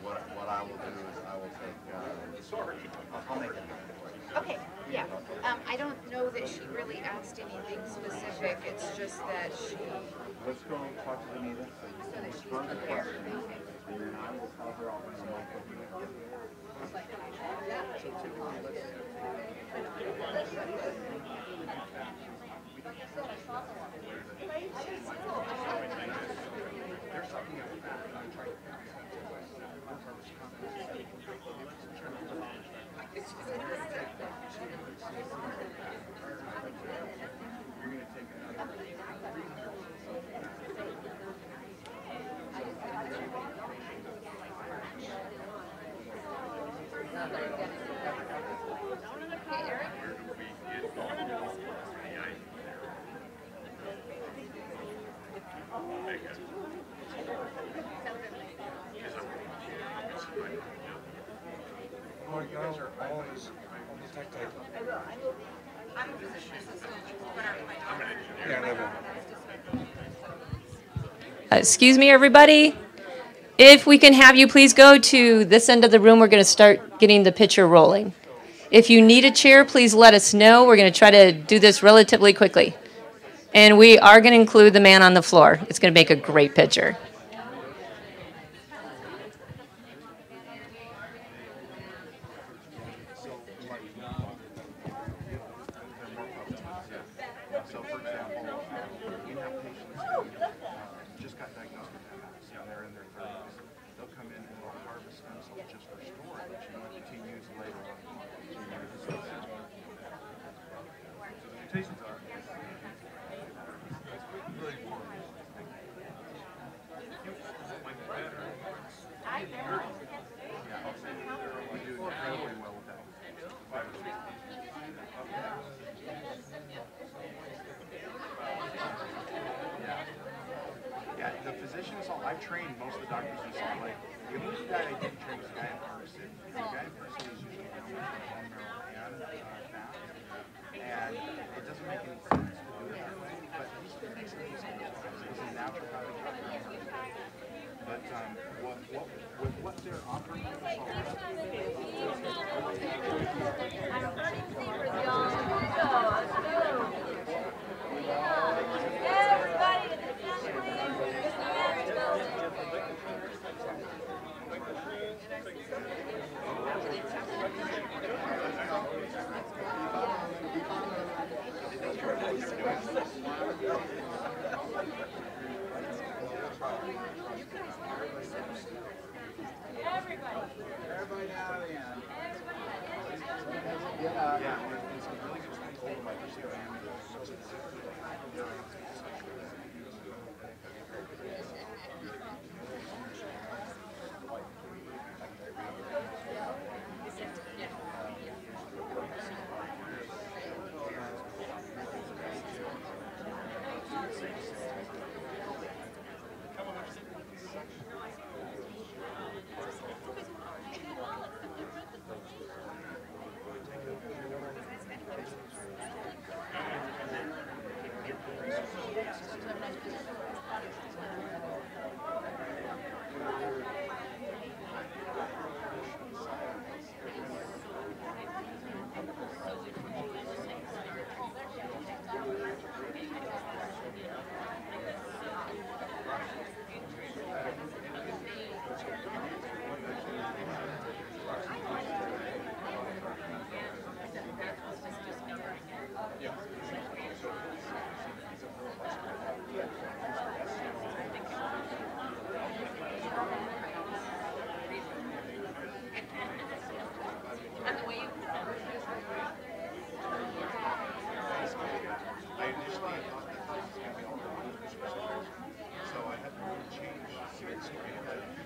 What I will do is I will take, I'll make it happen. Okay, yeah. I don't know that she really asked anything specific. It's just that she... Let's go talk to Anita. Respond to questions, and then I will tell her I'll bring the mic with me. Excuse me, everybody. If we can have you please go to this end of the room, we're going to start getting the picture rolling. If you need a chair, please let us know. We're going to try to do this relatively quickly. And we are going to include the man on the floor. It's going to make a great picture. So, for example, you have patients who just got diagnosed with MS, and they're in their 30s. They'll come in and they'll harvest stem cells just for storage to use later on. So the mutations are really important. We do incredibly well with that. Yeah, the physicians, I've trained most of the doctors in Salt Lake. The only guy I didn't train was the guy in Parson. The guy in Parson is usually how much bone marrow and fat. And it doesn't make any sense to do it that way, but he's a naturopathic doctor. But with what they're offering in Everybody out of the end. Yeah, it's a really good thing to hold my So I had to really change the story.